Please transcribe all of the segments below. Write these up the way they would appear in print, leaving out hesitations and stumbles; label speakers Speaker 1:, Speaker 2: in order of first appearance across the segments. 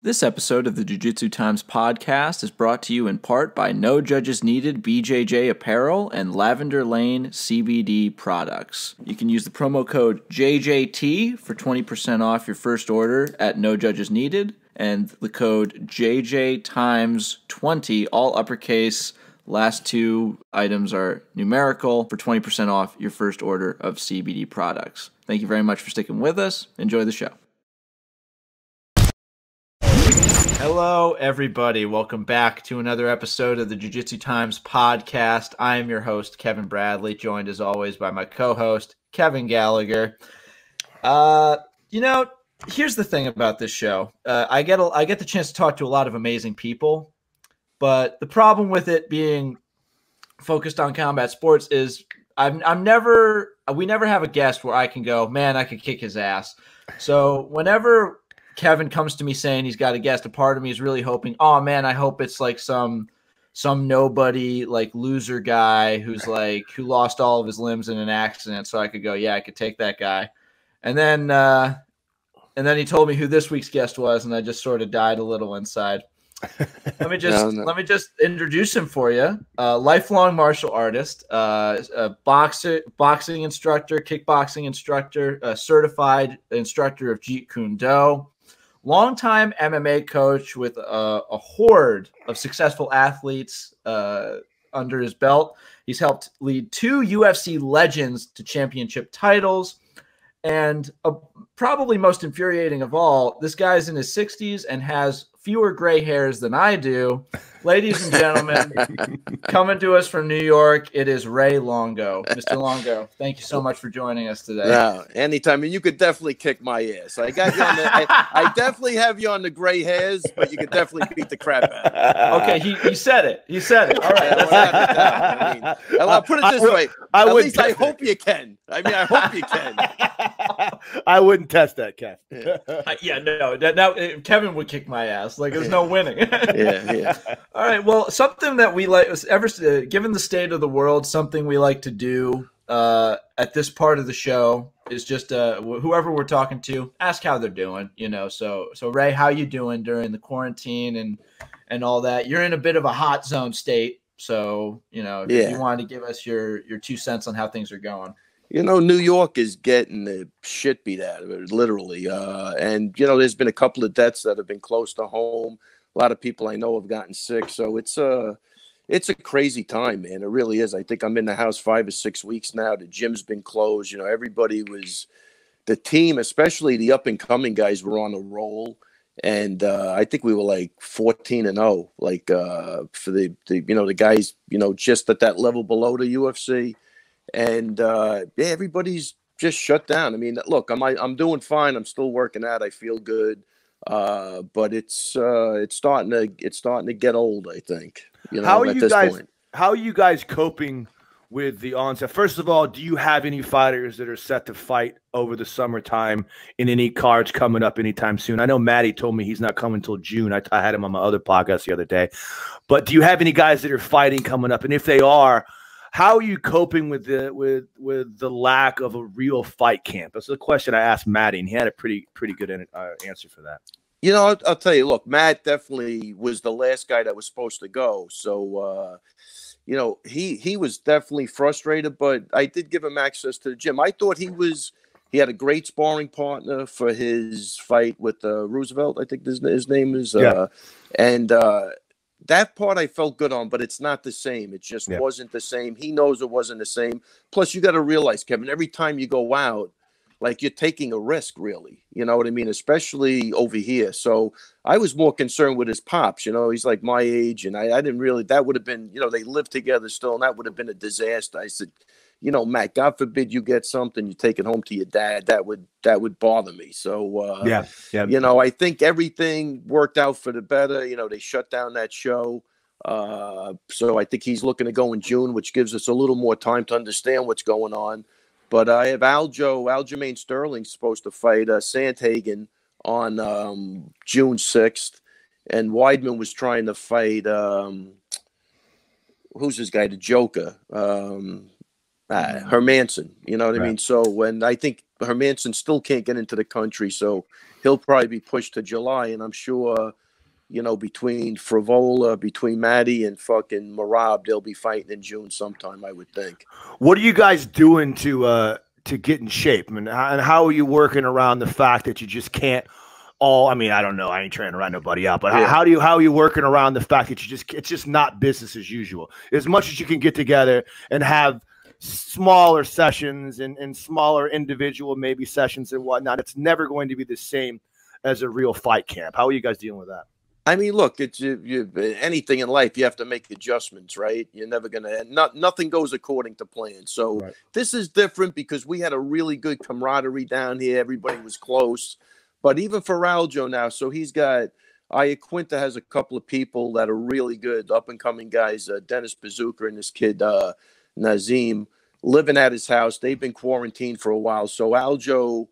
Speaker 1: This episode of the Jiu-Jitsu Times Podcast is brought to you in part by No Judges Needed BJJ Apparel and Lavender Lane CBD products. You can use the promo code JJT for 20% off your first order at No Judges Needed, and the code JJ Times 20, all uppercase. Last two items are numerical for 20% off your first order of CBD products. Thank you very much for sticking with us. Enjoy the show. Hello, everybody. Welcome back to another episode of the Jiu-Jitsu Times Podcast. I am your host, Kevin Bradley, joined as always by my co-host, Kevin Gallagher. Here's the thing about this show. I get the chance to talk to a lot of amazing people, but the problem with it being focused on combat sports is we never have a guest where I can go, man, I could kick his ass. So whenever Kevin comes to me saying he's got a guest, a part of me is really hoping, oh man, I hope it's like some nobody, like loser guy who lost all of his limbs in an accident, so I could go, yeah, I could take that guy. And then he told me who this week's guest was, and I just sort of died a little inside. Let me just introduce him for you. Lifelong martial artist, a boxing instructor, kickboxing instructor, a certified instructor of Jeet Kune Do, longtime MMA coach with a horde of successful athletes under his belt. He's helped lead 2 UFC legends to championship titles. And probably most infuriating of all, this guy's in his 60s and has fewer gray hairs than I do. Ladies and gentlemen, coming to us from New York, it is Ray Longo. Mr. Longo, thank you so much for joining us today.
Speaker 2: No, anytime. And you could definitely kick my ass. I got you on I definitely have you on the gray hairs, but you could definitely beat the crap out of me.
Speaker 1: Okay, he said it. He said it. All right.
Speaker 2: I'll put it this way. At least I hope you can. I hope you can.
Speaker 3: I wouldn't test that, Kev.
Speaker 1: Now Kevin would kick my ass. Like, there's no winning.
Speaker 2: Yeah.
Speaker 1: All right. Well, something that we like, given the state of the world, something we like to do at this part of the show is just whoever we're talking to, ask how they're doing. So Ray, how you doing during the quarantine and all that? You're in a bit of a hot zone state, so if you wanted to give us your 2 cents on how things are going.
Speaker 2: New York is getting the shit beat out of it, literally. And there's been a couple of deaths that have been close to home. A lot of people I know have gotten sick. So it's a crazy time, man. It really is. I think I'm in the house 5 or 6 weeks now. The gym's been closed. Everybody the team, especially the up-and-coming guys, were on a roll. And I think we were like 14-0, for the guys, just at that level below the UFC. And everybody's just shut down. Look, I'm doing fine. I'm still working out. I feel good, but it's starting to get old, I think.
Speaker 3: How are you guys coping with the onset? First of all, do you have any fighters that are set to fight over the summertime in any cards coming up anytime soon? I know Maddie told me he's not coming until June. I had him on my other podcast the other day. But do you have any guys that are fighting coming up? And if they are, how are you coping with the lack of a real fight camp? That's the question I asked Maddie, and he had a pretty good answer for that.
Speaker 2: I'll tell you. Look, Matt definitely was the last guy that was supposed to go. So, he was definitely frustrated, but I did give him access to the gym. I thought he had a great sparring partner for his fight with Roosevelt. I think his name is. That part I felt good on, but it's not the same. It just wasn't the same. He knows it wasn't the same. Plus, you got to realize, Kevin, every time you go out, like, you're taking a risk, really. You know what I mean? Especially over here. So I was more concerned with his pops. He's like my age, and I didn't really – that would have been – they live together still, and that would have been a disaster. I said, Matt, God forbid you get something, you take it home to your dad. That would bother me. So, I think everything worked out for the better. They shut down that show. So I think he's looking to go in June, which gives us a little more time to understand what's going on. But I have Aljamain Sterling's supposed to fight Sandhagen on June 6th. And Weidman was trying to fight who's this guy, the Joker? Hermanson, you know what I mean? So when I think Hermanson still can't get into the country, so he'll probably be pushed to July, and I'm sure, you know, between Frivola, between Maddie and fucking Marab, they'll be fighting in June sometime, I would think.
Speaker 3: What are you guys doing to get in shape? I mean, and how are you working around the fact that you just can't I mean, I don't know. I ain't trying to write nobody out, but how are you working around the fact that it's just not business as usual? As much as you can get together and have smaller sessions and smaller individual maybe sessions and whatnot, it's never going to be the same as a real fight camp. How are you guys dealing with that?
Speaker 2: I mean, look, it's anything in life, you have to make adjustments, right? You're never gonna nothing goes according to plan. So this is different because we had a really good camaraderie down here. Everybody was close, but even for Aljo now, so he's got Iaquinta has a couple of people that are really good, up and coming guys. Dennis Bazooka and this kid Nazim living at his house. They've been quarantined for a while, so Aljo.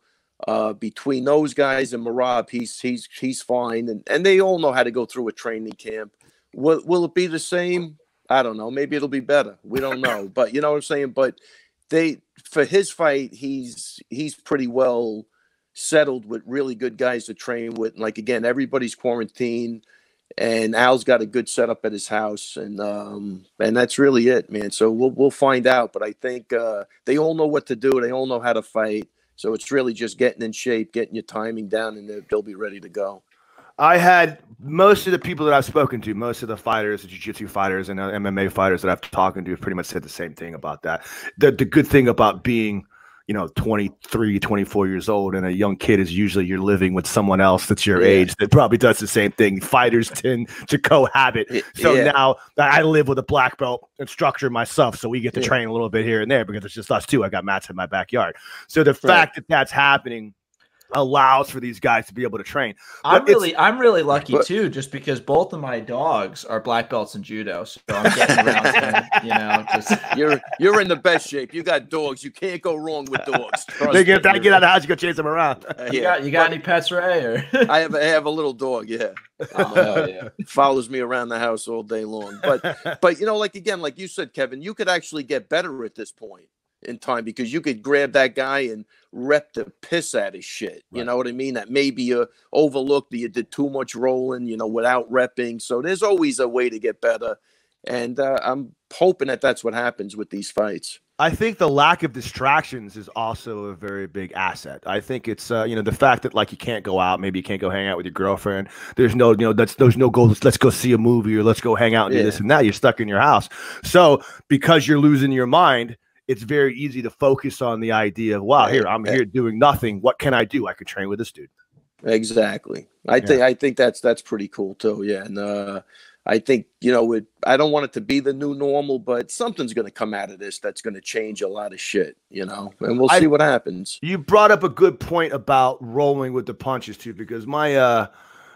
Speaker 2: Between those guys and Marab, he's fine, and they all know how to go through a training camp. Will it be the same? I don't know. Maybe it'll be better. We don't know, but you know what I'm saying. But for his fight, he's pretty well settled with really good guys to train with. And like again, everybody's quarantined, and Al's got a good setup at his house, and that's really it, man. So we'll find out. But I think they all know what to do. They all know how to fight. So it's really just getting in shape, getting your timing down, and they'll be ready to go.
Speaker 3: I had most of the people that I've spoken to, most of the fighters, the jiu-jitsu fighters and MMA fighters that I've talked to have pretty much said the same thing about that. The good thing about being, 23, 24 years old and a young kid is usually you're living with someone else that's your age that probably does the same thing. Fighters tend to cohabit. So now I live with a black belt instructor myself, so we get to train a little bit here and there because it's just us two. I got mats in my backyard. So the fact that that's happening allows for these guys to be able to train.
Speaker 1: I'm really lucky too, just because both of my dogs are black belts in judo, so I'm getting around to, just
Speaker 2: you're in the best shape. You got dogs, you can't go wrong with dogs.
Speaker 3: They get out of the house, you go chase them around.
Speaker 1: You got any pets, Ray? Or
Speaker 2: I have a little dog, follows me around the house all day long. But like you said, Kevin, you could actually get better at this point in time because you could grab that guy and rep the piss out of shit. You know what I mean? That maybe you overlooked, you did too much rolling, without repping. So there's always a way to get better. And I'm hoping that that's what happens with these fights.
Speaker 3: I think the lack of distractions is also a very big asset. I think it's, the fact that like you can't go out, maybe you can't go hang out with your girlfriend. There's no, there's no goal. Let's go see a movie or let's go hang out and do this and that. You're stuck in your house. So because you're losing your mind, it's very easy to focus on the idea of, wow, I'm here doing nothing. What can I do? I could train with this dude.
Speaker 2: Exactly. I think that's pretty cool too. Yeah. And I think, I don't want it to be the new normal, but something's going to come out of this that's going to change a lot of shit, and we'll see what happens.
Speaker 3: You brought up a good point about rolling with the punches too, because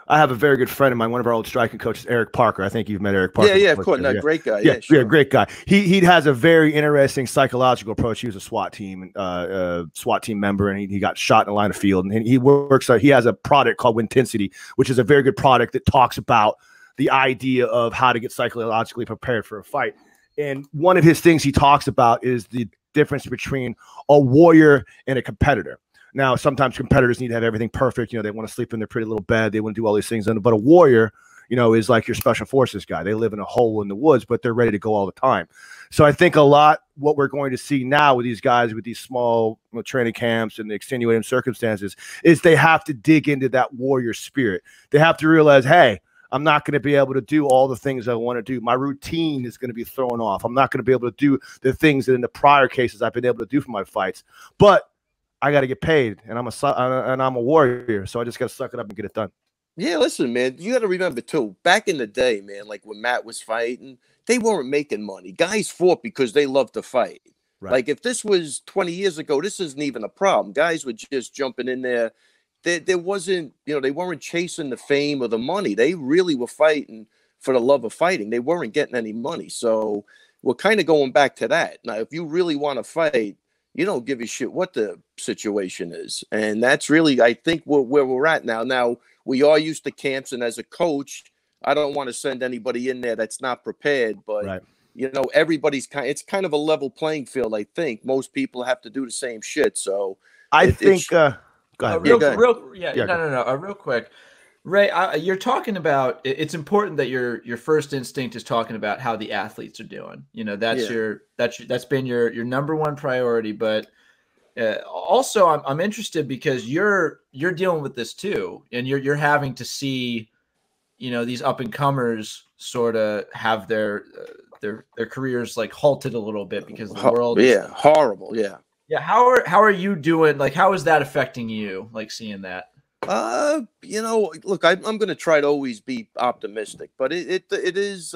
Speaker 3: I have a very good friend of mine, one of our old striking coaches, Eric Parker. I think you've met Eric Parker.
Speaker 2: Yeah, of course. Great guy. Yeah,
Speaker 3: sure. Great guy. He has a very interesting psychological approach. He was a SWAT team member, and he got shot in the line of field. And he has a product called Wintensity, which is a very good product that talks about the idea of how to get psychologically prepared for a fight. And one of his things he talks about is the difference between a warrior and a competitor. Now, sometimes competitors need to have everything perfect. They want to sleep in their pretty little bed. They want to do all these things. But a warrior, is like your special forces guy. They live in a hole in the woods, but they're ready to go all the time. So I think what we're going to see now with these guys, with these small training camps and the extenuating circumstances, is they have to dig into that warrior spirit. They have to realize, hey, I'm not going to be able to do all the things I want to do. My routine is going to be thrown off. I'm not going to be able to do the things that in the prior cases I've been able to do for my fights. But I got to get paid, and I'm a warrior, so I just got to suck it up and get it done.
Speaker 2: Yeah, listen, man, you got to remember too. Back in the day, man, like when Matt was fighting, they weren't making money. Guys fought because they loved to fight. Right. Like if this was 20 years ago, this isn't even a problem. Guys were just jumping in there. There wasn't, they weren't chasing the fame or the money. They really were fighting for the love of fighting. They weren't getting any money. So we're kind of going back to that. Now, if you really want to fight, you don't give a shit what the situation is. And that's really, I think, where we're at now. Now, we are used to camps, and as a coach, I don't want to send anybody in there that's not prepared. But, everybody's it's kind of a level playing field. I think most people have to do the same shit. So
Speaker 3: I think, go ahead.
Speaker 1: Real quick. Ray, you're talking about, it's important that your first instinct is talking about how the athletes are doing. That's been your number one priority. But also, I'm interested because you're dealing with this too, and you're having to see, these up and comers sort of have their careers like halted a little bit because the world is
Speaker 2: horrible. Yeah.
Speaker 1: How are you doing? Like, how is that affecting you? Like seeing that?
Speaker 2: Look, I'm going to try to always be optimistic, but it is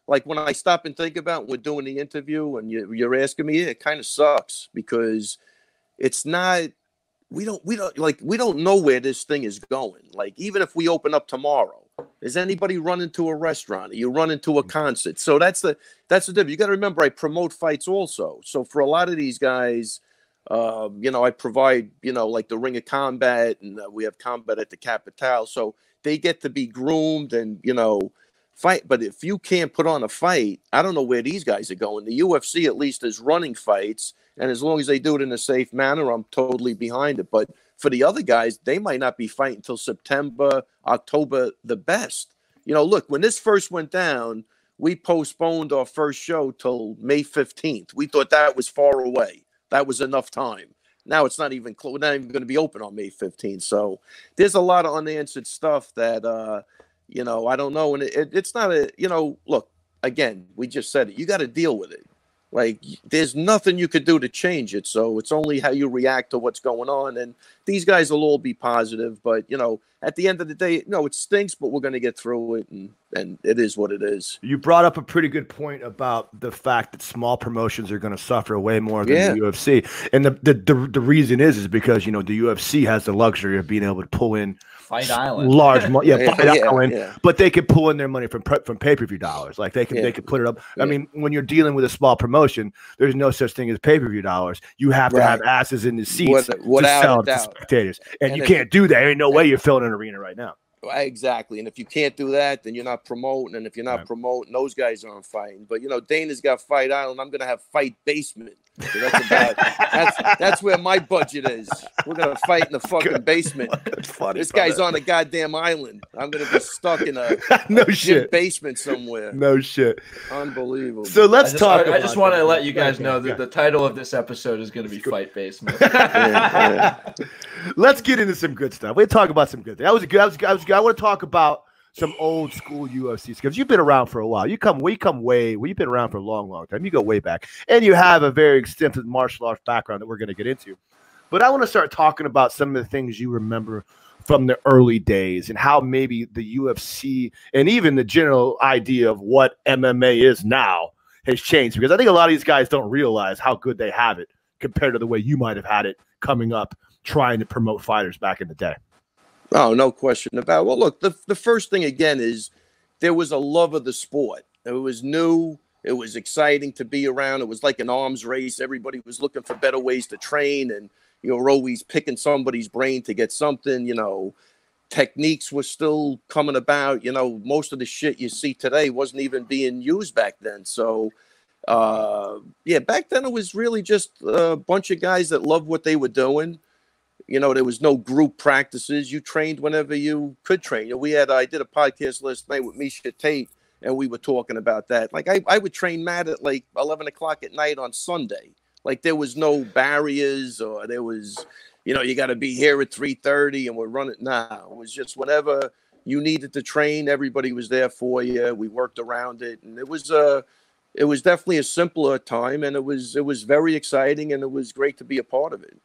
Speaker 2: like when I stop and think about we're doing the interview and you're asking me, it kind of sucks because it's not. We don't know where this thing is going. Like, even if we open up tomorrow, is anybody running to a restaurant? Are you running to a concert? So that's the difference. You got to remember, I promote fights also. So for a lot of these guys, I provide, like the Ring of Combat, and we have combat at the Capitale. So they get to be groomed and, fight. But if you can't put on a fight, I don't know where these guys are going. The UFC at least is running fights. And as long as they do it in a safe manner, I'm totally behind it. But for the other guys, they might not be fighting until September, October, the best. Look, when this first went down, we postponed our first show till May 15th. We thought that was far away. That was enough time. Now it's not even close. We're not even going to be open on May 15th. So there's a lot of unanswered stuff that, I don't know. And it's not look, again, we just said it. You got to deal with it. Like, there's nothing you could do to change it. So it's only how you react to what's going on. And these guys will all be positive. But, at the end of the day, it stinks, but we're going to get through it. And it is what it is.
Speaker 3: You brought up a pretty good point about the fact that small promotions are going to suffer way more than the UFC. And the reason is because, the UFC has the luxury of being able to pull in
Speaker 1: Fight Island,
Speaker 3: large money, Island, but they can pull in their money from pay-per-view dollars. Like they can put it up. I mean, when you're dealing with a small promotion, there's no such thing as pay-per-view dollars. You have to have asses in the seats to sell to spectators, and you can't do that. There ain't no way you're filling an arena right now.
Speaker 2: Exactly. And if you can't do that, then you're not promoting. And if you're not promoting, those guys aren't fighting. But, Dana's got Fight Island. I'm going to have Fight Basement. So that's where my budget is. We're going to fight in the fucking basement. This guy's on a goddamn island. I'm going to be stuck in a basement somewhere.
Speaker 3: No shit.
Speaker 2: Unbelievable.
Speaker 3: So let's talk.
Speaker 1: I just want to let you guys know that the title of this episode is going to be Fight Basement.
Speaker 3: Let's get into some good stuff. We'll talk about some good things. I want to talk about some old school UFC because you've been around for a while. You've been around for a long time. You go way back, and you have a very extensive martial arts background that we're going to get into. But I want to start talking about some of the things you remember from the early days and how maybe the UFC and even the general idea of what MMA is now has changed. Because I think a lot of these guys don't realize how good they have it compared to the way you might have had it coming up trying to promote fighters back in the day.
Speaker 2: Oh, no question about it. Well, look, the first thing, again, is there was a love of the sport. It was new. It was exciting to be around. It was like an arms race. Everybody was looking for better ways to train, and we're always picking somebody's brain to get something. Techniques were still coming about. Most of the shit you see today wasn't even being used back then. So, back then it was really just a bunch of guys that loved what they were doing. There was no group practices. You trained whenever you could train. I did a podcast last night with Misha Tate, and we were talking about that. Like, I would train Matt at like 11 o'clock at night on Sunday. Like, there was no barriers, or there was, you got to be here at 3:30 and we're running. Nah, it was just whenever you needed to train, everybody was there for you. We worked around it, and it was definitely a simpler time, and it was very exciting, and it was great to be a part of it.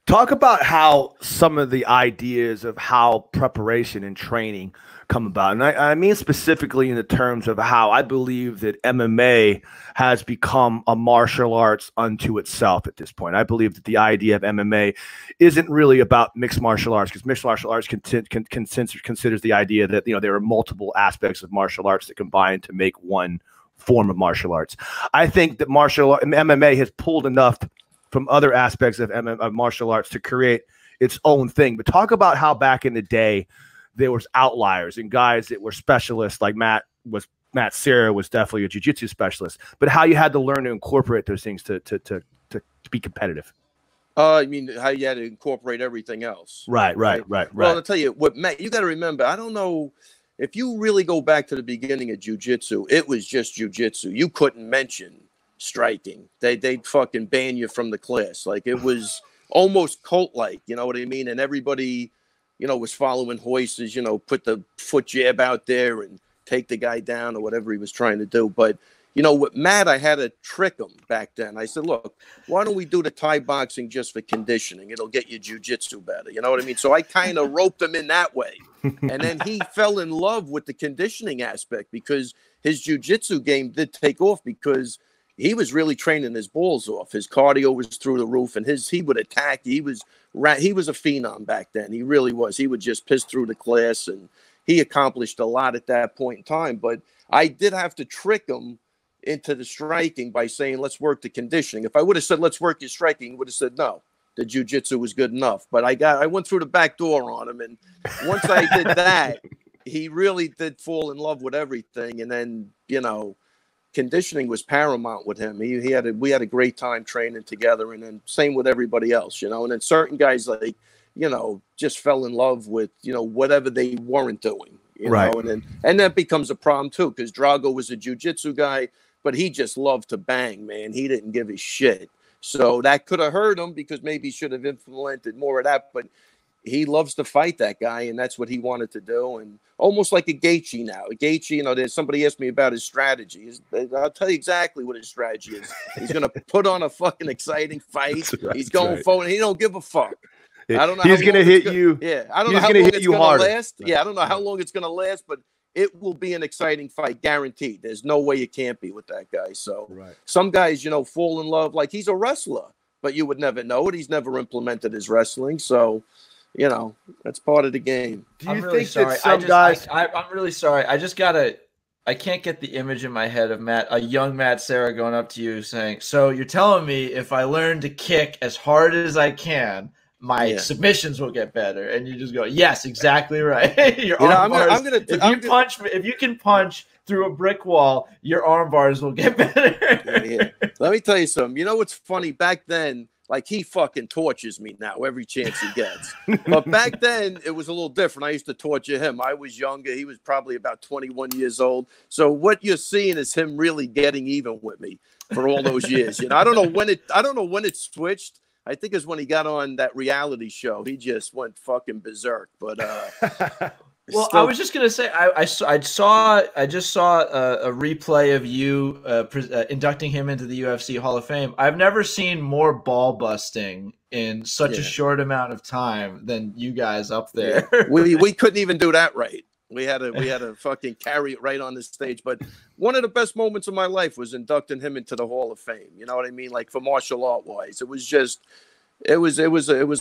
Speaker 3: Talk about how some of the ideas of how preparation and training come about. And I mean specifically in the terms of how I believe that MMA has become a martial arts unto itself at this point. I believe that the idea of MMA isn't really about mixed martial arts, because mixed martial arts considers the idea that there are multiple aspects of martial arts that combine to make one form of martial arts. I think that MMA has pulled enough from other aspects of martial arts to create its own thing. But talk about how back in the day there was outliers and guys that were specialists, like Matt Matt Sera was definitely a jiu-jitsu specialist, but how you had to learn to incorporate those things to be competitive.
Speaker 2: I mean, how you had to incorporate everything else.
Speaker 3: Right.
Speaker 2: Well, I'll tell you what, Matt, you got to remember, I don't know if you really go back to the beginning of jiu-jitsu, it was just jiu-jitsu. You couldn't mention striking. They'd fucking ban you from the class. Like, it was almost cult-like, you know what I mean? And everybody, you know, was following Hoists, you know, put the foot jab out there and take the guy down or whatever he was trying to do. But, you know, with Matt, I had to trick him back then. I said, look, why don't we do the Thai boxing just for conditioning? It'll get your jiu-jitsu better. You know what I mean? So I kind of roped him in that way. And then he fell in love with the conditioning aspect because his jiu-jitsu game did take off because he was really training his balls off. His cardio was through the roof, and he would attack. He was a phenom back then. He really was. He would just piss through the class, and he accomplished a lot at that point in time. But I did have to trick him into the striking by saying, let's work the conditioning. If I would have said, let's work your striking, he would have said, no, the jiu-jitsu was good enough. But I went through the back door on him. And once I did that, he really did fall in love with everything. And then, you know, conditioning was paramount with him. We had a great time training together, and then same with everybody else, you know. And then certain guys, like, you know, just fell in love with, you know, whatever they weren't doing, you know. And that becomes a problem too, because Drago was a jiu-jitsu guy, but he just loved to bang, man. He didn't give a shit. So that could have hurt him because maybe he should have implemented more of that, but he loves to fight, that guy, and that's what he wanted to do. And almost like a Gaethje now. Gaethje, you know, there's somebody asked me about his strategy. I'll tell you exactly what his strategy is. He's going to put on a fucking exciting fight. He's going forward. He don't give a fuck. I don't know.
Speaker 3: He's going to hit you.
Speaker 2: Yeah, I don't know how long it's going to last. Yeah, I don't know how long it's going to last, but it will be an exciting fight, guaranteed. There's no way it can't be with that guy. So some guys, you know, fall in love. Like, he's a wrestler, but you would never know it. He's never implemented his wrestling. So, you know, that's part of the game.
Speaker 1: Do you think that some guys... I'm really sorry. I can't get the image in my head of a young Matt Sera going up to you saying, so you're telling me if I learn to kick as hard as I can, my submissions will get better, and you just go, yes, exactly right. If you can punch through a brick wall, your arm bars will get better.
Speaker 2: Let me tell you something. You know what's funny? Back then, like, he fucking tortures me now every chance he gets. But back then, it was a little different. I used to torture him. I was younger. He was probably about 21 years old. So what you're seeing is him really getting even with me for all those years. You know, I don't know when it switched. I think it's when he got on that reality show. He just went fucking berserk. But
Speaker 1: well, I was just gonna say, I just saw a replay of you inducting him into the UFC Hall of Fame. I've never seen more ball busting in such a short amount of time than you guys up there.
Speaker 2: Yeah. We couldn't even do that right. We had to fucking carry it right on the stage. But one of the best moments of my life was inducting him into the Hall of Fame. You know what I mean? Like, for martial art wise, it was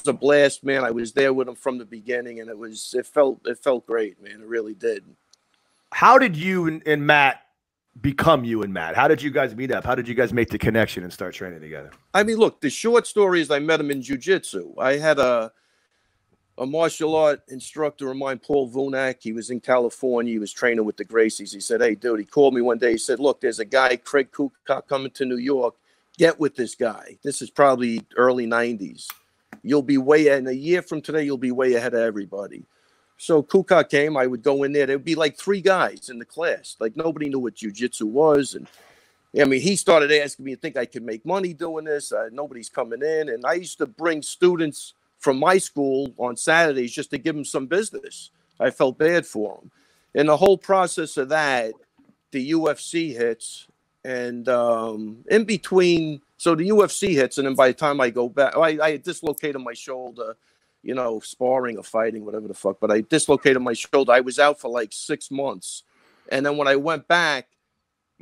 Speaker 2: a blast, man. I was there with him from the beginning, and it felt great, man. It really did.
Speaker 3: How did you and Matt become you and Matt? How did you guys meet up? How did you guys make the connection and start training together?
Speaker 2: I mean, look, the short story is I met him in jiu-jitsu. I had a martial art instructor of mine, Paul Vunak. He was in California. He was training with the Gracies. He said, hey, dude, he called me one day. He said, look, there's a guy, Craig Kukoc, coming to New York. Get with this guy. This is probably early 90s. You'll be in a year from today, you'll be way ahead of everybody. So Kukoc came. I would go in there. There would be like 3 guys in the class. Like, nobody knew what jiu-jitsu was. And I mean, he started asking me, you think I could make money doing this? Nobody's coming in. And I used to bring students from my school on Saturdays just to give them some business. I felt bad for them. In the whole process of that, the UFC hits, and in between, so the UFC hits, and then by the time I go back, I dislocated my shoulder, you know, sparring or fighting, whatever the fuck, but I dislocated my shoulder. I was out for like 6 months. And then when I went back,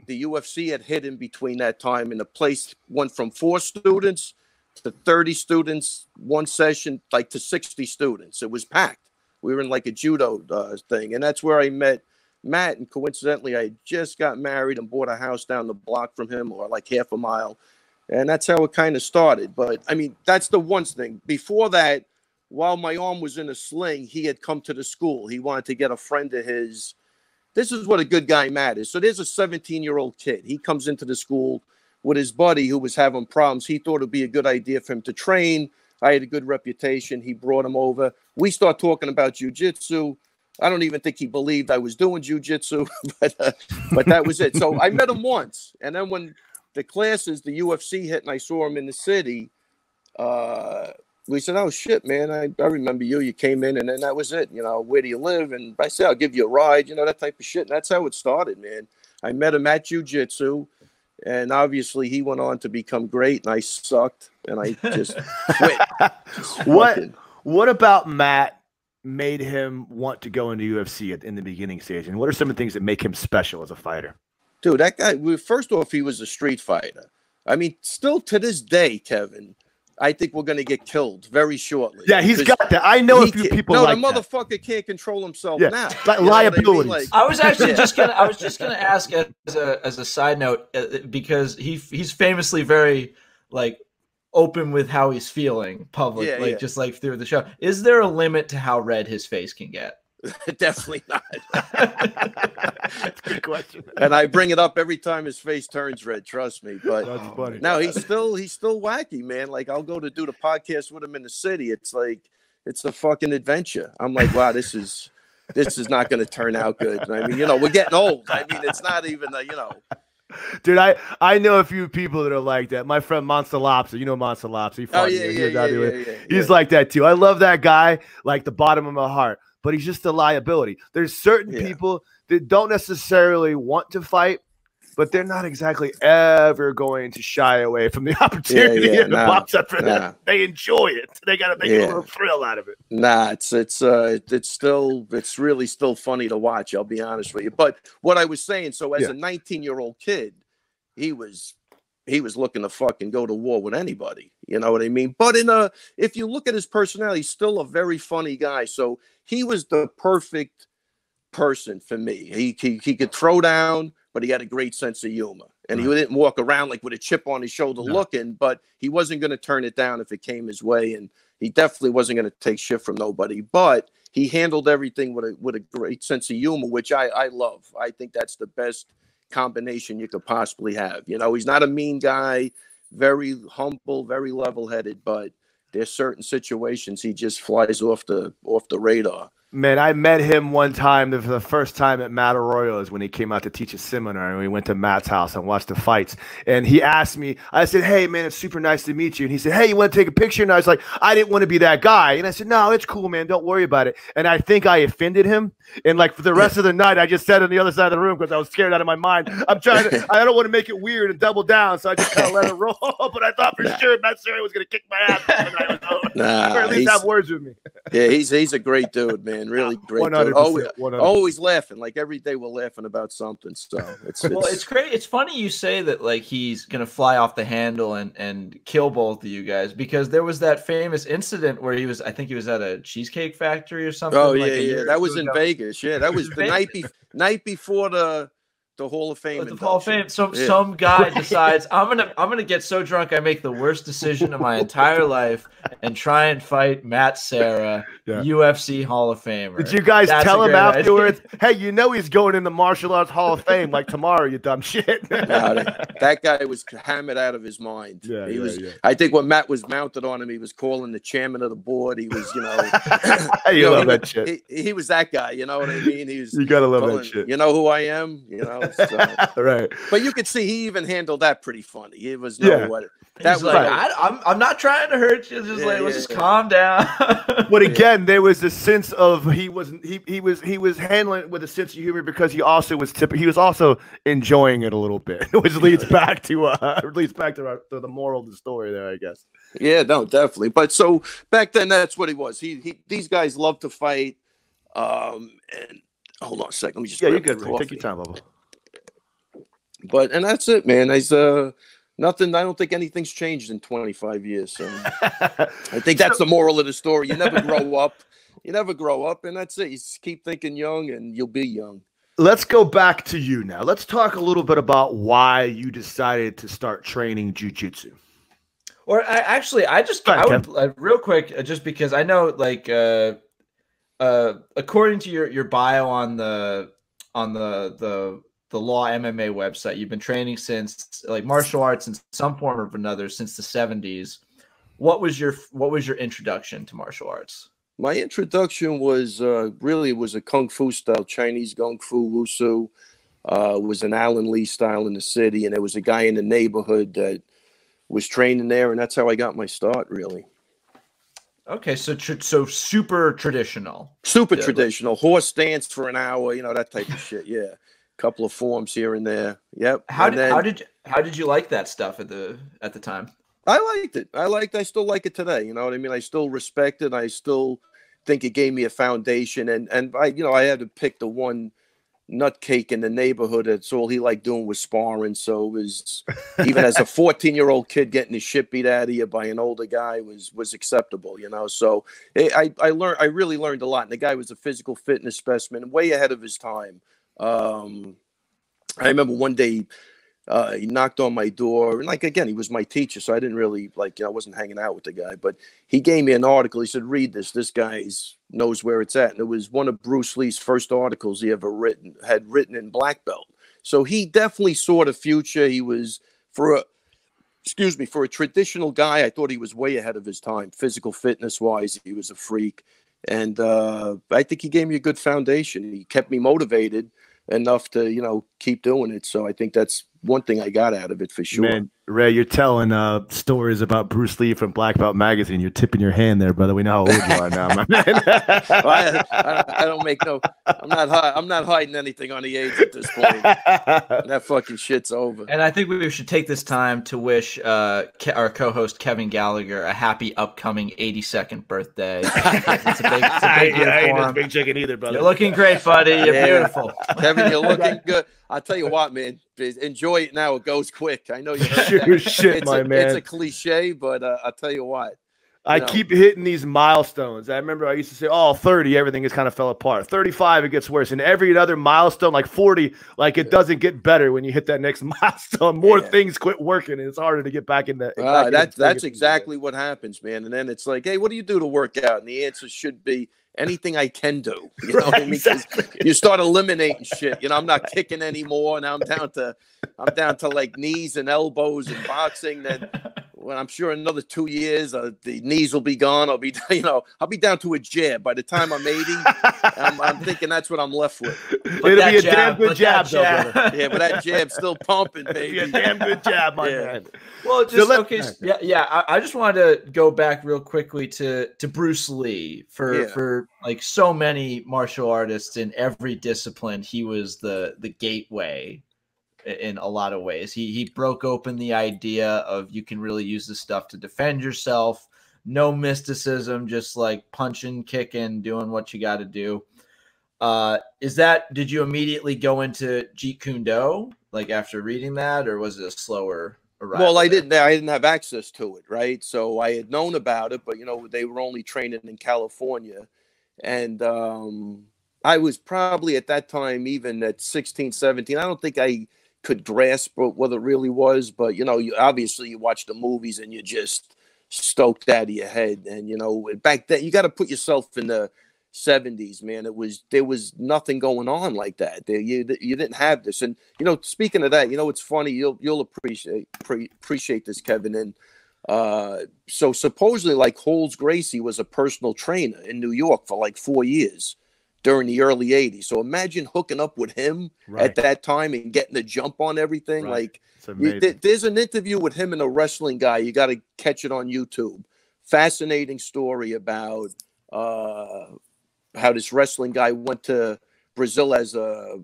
Speaker 2: the UFC had hit in between that time, and the place went from 4 students to 30 students, one session, like to 60 students. It was packed. We were in like a judo thing. And that's where I met Matt. And coincidentally, I just got married and bought a house down the block from him, or like half a mile. And that's how it kind of started. But I mean, that's the one thing. Before that, while my arm was in a sling, he had come to the school. He wanted to get a friend of his this is what a good guy Matt is. So there's a 17-year-old kid. He comes into the school with his buddy who was having problems. He thought it'd be a good idea for him to train. I had a good reputation. He brought him over. We start talking about jiu-jitsu. I don't even think he believed I was doing jiu-jitsu, but that was it. So I met him once. And then when the UFC hit and I saw him in the city, we said, oh, shit, man, I remember you. You came in, and then that was it. You know, where do you live? And I said, I'll give you a ride, you know, that type of shit. And that's how it started, man. I met him at jiu-jitsu, and obviously he went on to become great, and I sucked, and I just quit.
Speaker 3: What about Matt made him want to go into UFC in the beginning stage? And what are some of the things that make him special as a fighter?
Speaker 2: Dude, that guy, first off, he was a street fighter. I mean, still to this day, Kevin, I think we're going to get killed very shortly.
Speaker 3: Yeah, he's got that. I know a few people like that.
Speaker 2: No, the motherfucker can't control himself now.
Speaker 3: Like liabilities.
Speaker 1: I mean? I was actually just gonna ask as a side note, because he's famously very like open with how he's feeling public, just like through the show. Is there a limit to how red his face can get?
Speaker 2: Definitely not.
Speaker 3: That's a good question.
Speaker 2: And I bring it up every time his face turns red. Trust me. But
Speaker 3: that's funny.
Speaker 2: No, he's still wacky, man. Like I'll go to do the podcast with him in the city. It's like it's a fucking adventure. I'm like, wow, this is not going to turn out good. I mean, you know, we're getting old. I mean, it's not even you know.
Speaker 3: Dude, I know a few people that are like that. My friend Monster Lobster, you know Monster Lobster. He's like that too. I love that guy like the bottom of my heart, but he's just a liability. There's certain people that don't necessarily want to fight, but they're not exactly ever going to shy away from the opportunity to box up for them. They enjoy it. They got to make a little thrill out of it.
Speaker 2: Nah, it's really still funny to watch. I'll be honest with you. But what I was saying, so as a 19-year-old kid, he was looking to fucking go to war with anybody. You know what I mean? But if you look at his personality, he's still a very funny guy. So he was the perfect person for me. He could throw down, but he had a great sense of humor. And he didn't walk around like with a chip on his shoulder looking, but he wasn't going to turn it down if it came his way. And he definitely wasn't going to take shit from nobody. But he handled everything with a great sense of humor, which I love. I think that's the best combination you could possibly have. You know, he's not a mean guy, very humble, very level-headed, but there's certain situations he just flies off the radar.
Speaker 3: Man, I met him one time for the first time at Matt Arroyo's when he came out to teach a seminar, and we went to Matt's house and watched the fights. And he asked me, I said, hey, man, it's super nice to meet you. And he said, hey, you want to take a picture? And I was like, I didn't want to be that guy. And I said, no, it's cool, man. Don't worry about it. And I think I offended him. And like for the rest of the night, I just sat on the other side of the room because I was scared out of my mind. I don't want to make it weird and double down. So I just kind of let it roll. But I thought for sure Matt Sera was going to kick my ass. Or at least have words with me.
Speaker 2: Yeah, he's a great dude, man. Really great. 100%. Always laughing. Like every day we're laughing about something. So
Speaker 1: it's great. It's funny you say that like he's gonna fly off the handle and kill both of you guys, because there was that famous incident where I think he was at a cheesecake factory or something.
Speaker 2: Oh yeah. That was in Vegas. Yeah, that was the night before the Hall of Fame.
Speaker 1: The Hall of Fame. Some guy decides I'm gonna get so drunk I make the worst decision of my entire life and try and fight Matt Sera, UFC Hall of Famer.
Speaker 3: Did you guys tell him afterwards? Hey, you know he's going in the martial arts Hall of Fame like tomorrow, you dumb shit.
Speaker 2: No, that guy was hammered out of his mind. Yeah, he was. I think when Matt was mounted on him, he was calling the chairman of the board. He was,
Speaker 3: you love that shit.
Speaker 2: He was that guy. You know what I mean? He was.
Speaker 3: You gotta love that shit.
Speaker 2: You know who I am? You know. So.
Speaker 3: Right.
Speaker 2: But you could see he even handled that pretty funny. It was
Speaker 1: I'm not trying to hurt you. Just let's just calm down.
Speaker 3: But again, there was a sense of he was handling it with a sense of humor because he was also enjoying it a little bit, which leads back to the moral of the story there, I guess.
Speaker 2: Yeah, no, definitely. But so back then, that's what he was. These guys love to fight. And hold on a second. Let me just
Speaker 3: you're good. Take your time, Bubba.
Speaker 2: And that's it, man. Nothing. I don't think anything's changed in 25 years. So I think that's the moral of the story. You never grow up. And that's it. You just keep thinking young, and you'll be young.
Speaker 3: Let's go back to you now. Let's talk a little bit about why you decided to start training jiu-jitsu.
Speaker 1: Or would real quick, just because I know, like, according to your bio on the on the Law MMA website. You've been training since like martial arts in some form or another since the 70s. What was your introduction to martial arts?
Speaker 2: My introduction was really was a kung fu style, Chinese kung fu, wushu. It was an Alan Lee style in the city, and there was a guy in the neighborhood that was training there, and that's how I got my start, really.
Speaker 1: Okay, so super traditional.
Speaker 2: Super traditional. Horse dance for an hour, you know, that type of shit. Yeah, a couple of forms here and there. Yep.
Speaker 1: How did you like that stuff at the time?
Speaker 2: I liked it. I still like it today. You know what I mean? I still respect it. I still think it gave me a foundation. And I had to pick the one nutcake in the neighborhood. That's all he liked doing was sparring. So it was, even as a 14-year-old kid, getting his shit beat out of you by an older guy was acceptable, you know? So I really learned a lot. And the guy was a physical fitness specimen, way ahead of his time. I remember one day, he knocked on my door, and again, he was my teacher, so I didn't really I wasn't hanging out with the guy, but he gave me an article. He said, read this. This guy knows where it's at. And it was one of Bruce Lee's first articles he ever had written in black belt. So he definitely saw the future. He was, for a traditional guy, I thought he was way ahead of his time, physical fitness wise. He was a freak. And I think he gave me a good foundation. He kept me motivated enough to, keep doing it. So I think that's one thing I got out of it for sure.
Speaker 3: Man, Ray, you're telling stories about Bruce Lee from Black Belt Magazine. You're tipping your hand there, brother. We know how old you are now, my man.
Speaker 2: I don't make I'm not hiding anything on the age at this point. That fucking shit's over.
Speaker 1: And I think we should take this time to wish our co-host Kevin Gallagher a happy upcoming 82nd birthday. It's a big
Speaker 3: year for him. Big chicken either, brother.
Speaker 1: You're looking great, buddy. You're beautiful.
Speaker 2: Kevin, you're looking good. I'll tell you what, man. Enjoy it now. It goes quick. I know you heard
Speaker 3: that. Shit, my man.
Speaker 2: It's a cliche, but I'll tell you what.
Speaker 3: I keep hitting these milestones. I remember I used to say, 30, everything has kind of fell apart. 35, it gets worse. And every other milestone, like 40, it doesn't get better when you hit that next milestone. More things quit working, and it's harder to get back in the.
Speaker 2: That's exactly what happens, man. And then it's like, hey, what do you do to work out? And the answer should be anything I can do. You know what I mean?
Speaker 3: Exactly.
Speaker 2: You start eliminating shit. I'm not kicking anymore. Now I'm down to like knees and elbows and boxing. Then when I'm sure in another 2 years, the knees will be gone. I'll be down to a jab. By the time I'm 80, I'm thinking that's what I'm left with.
Speaker 3: It'll be a damn good jab, though, brother.
Speaker 2: Yeah, but that jab's still pumping, baby.
Speaker 3: It'll be a damn good jab, my man.
Speaker 1: Well, I just wanted to go back real quickly to Bruce Lee for so many martial artists in every discipline. He was the gateway in a lot of ways. He broke open the idea of you can really use this stuff to defend yourself. No mysticism, just like punching, kicking, doing what you got to do. Did you immediately go into Jeet Kune Do after reading that, or was it a slower arrival?
Speaker 2: Well, I didn't have access to it, right? So I had known about it, but they were only training in California. And I was probably at that time, even at 16, 17, I don't think I could grasp what it really was. But, obviously you watch the movies and you're just stoked out of your head. And, back then you got to put yourself in the 70s, man. There was nothing going on like that. You didn't have this. And, speaking of that, it's funny. You'll appreciate this, Kevin. And so supposedly Holmes Gracie was a personal trainer in New York for 4 years during the early 80s. So imagine hooking up with him at that time and getting the jump on everything.
Speaker 3: Right.
Speaker 2: There's an interview with him and a wrestling guy. You got to catch it on YouTube. Fascinating story about how this wrestling guy went to Brazil as a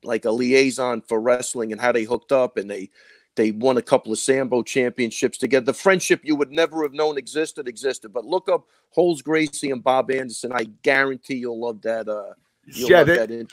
Speaker 2: liaison for wrestling, and how they hooked up, and they won a couple of Sambo championships together. The friendship you would never have known existed. But look up Holmes Gracie and Bob Anderson. I guarantee you'll love that.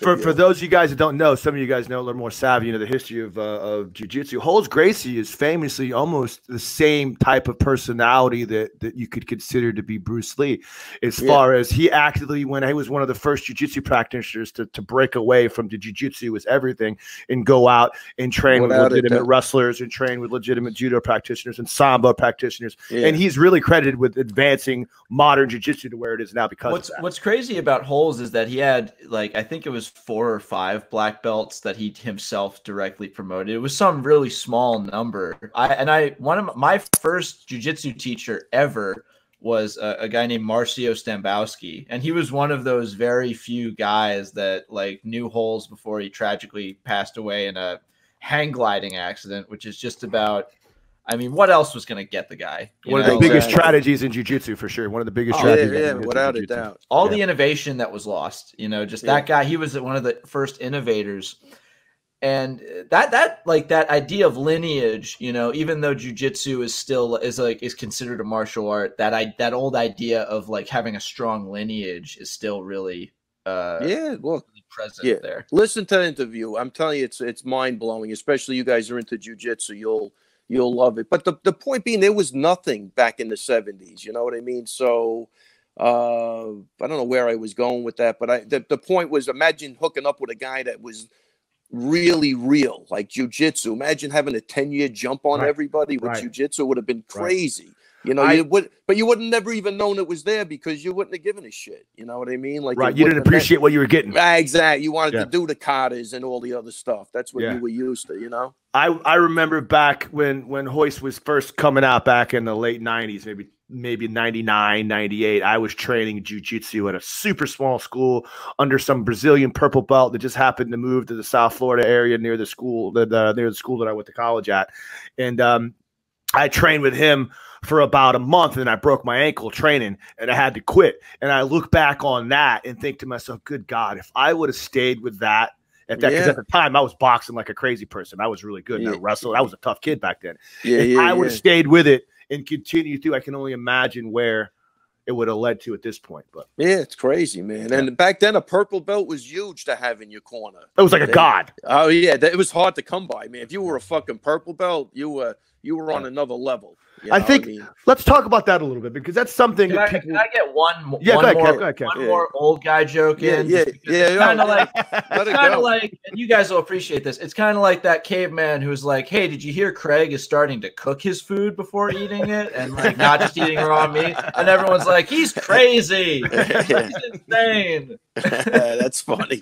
Speaker 3: For those of you guys that don't know, some of you guys know a little more savvy into the history of jiu-jitsu. Holmes Gracie is famously almost the same type of personality that you could consider to be Bruce Lee, as far as he actively, when he was one of the first jiu-jitsu practitioners to break away from the jiu-jitsu was everything and go out and train with legitimate wrestlers and train with legitimate judo practitioners and sambo practitioners. And he's really credited with advancing modern jiu-jitsu to where it is now because of that.
Speaker 1: What's crazy about Holmes is that he had like I think it was 4 or 5 black belts that he himself directly promoted. It was some really small number. One of my first jiu-jitsu teacher ever was a guy named Marcio Stambowski, and he was one of those very few guys that like knew holes before he tragically passed away in a hang gliding accident, which is just about. I mean, what else was going to get the guy?
Speaker 3: One of the biggest strategies in jiu-jitsu, for sure. One of the biggest strategies.
Speaker 2: Yeah, without a doubt.
Speaker 1: All the innovation that was lost, just that guy. He was one of the first innovators, and that idea of lineage. Even though jiu-jitsu is considered a martial art, that old idea of like having a strong lineage is still really present there.
Speaker 2: Listen to the interview. I'm telling you, it's mind blowing. Especially you guys are into jiu-jitsu. You'll love it. But the point being, there was nothing back in the 70s. You know what I mean? So I don't know where I was going with that, but the point was, imagine hooking up with a guy that was really real, like jiu-jitsu. Imagine having a 10-year jump on everybody with jiu-jitsu. Would have been crazy. You would, but you wouldn't never even known it was there because you wouldn't have given a shit. You know what I mean? Like,
Speaker 3: you didn't appreciate what you were getting.
Speaker 2: Exactly. You wanted to do the katas and all the other stuff. That's what you were used to.
Speaker 3: I remember back when Hoist was first coming out back in the late 90s, maybe 99, 98. I was training jiu-jitsu at a super small school under some Brazilian purple belt that just happened to move to the South Florida area near the school that I went to college at, and I trained with him for about a month, and I broke my ankle training, and I had to quit. And I look back on that and think to myself, good God, if I would have stayed with that, because at the time I was boxing like a crazy person. I was really good. And I wrestled. I was a tough kid back then. If I would have stayed with it and continued to, I can only imagine where it would have led to at this point. But
Speaker 2: it's crazy, man. And back then, a purple belt was huge to have in your corner.
Speaker 3: It was like a god.
Speaker 2: Oh yeah, it was hard to come by, man. If you were a fucking purple belt, you were on another level.
Speaker 3: I think let's talk about that a little bit, because that's something that people.
Speaker 1: Can I get one
Speaker 3: one
Speaker 1: more old guy joke in? It's kind of like, and you guys will appreciate this. It's kind of like that caveman who's like, "Hey, did you hear Craig is starting to cook his food before eating it, and like not just eating raw meat?" And everyone's like, "He's crazy. He's insane."
Speaker 2: That's funny.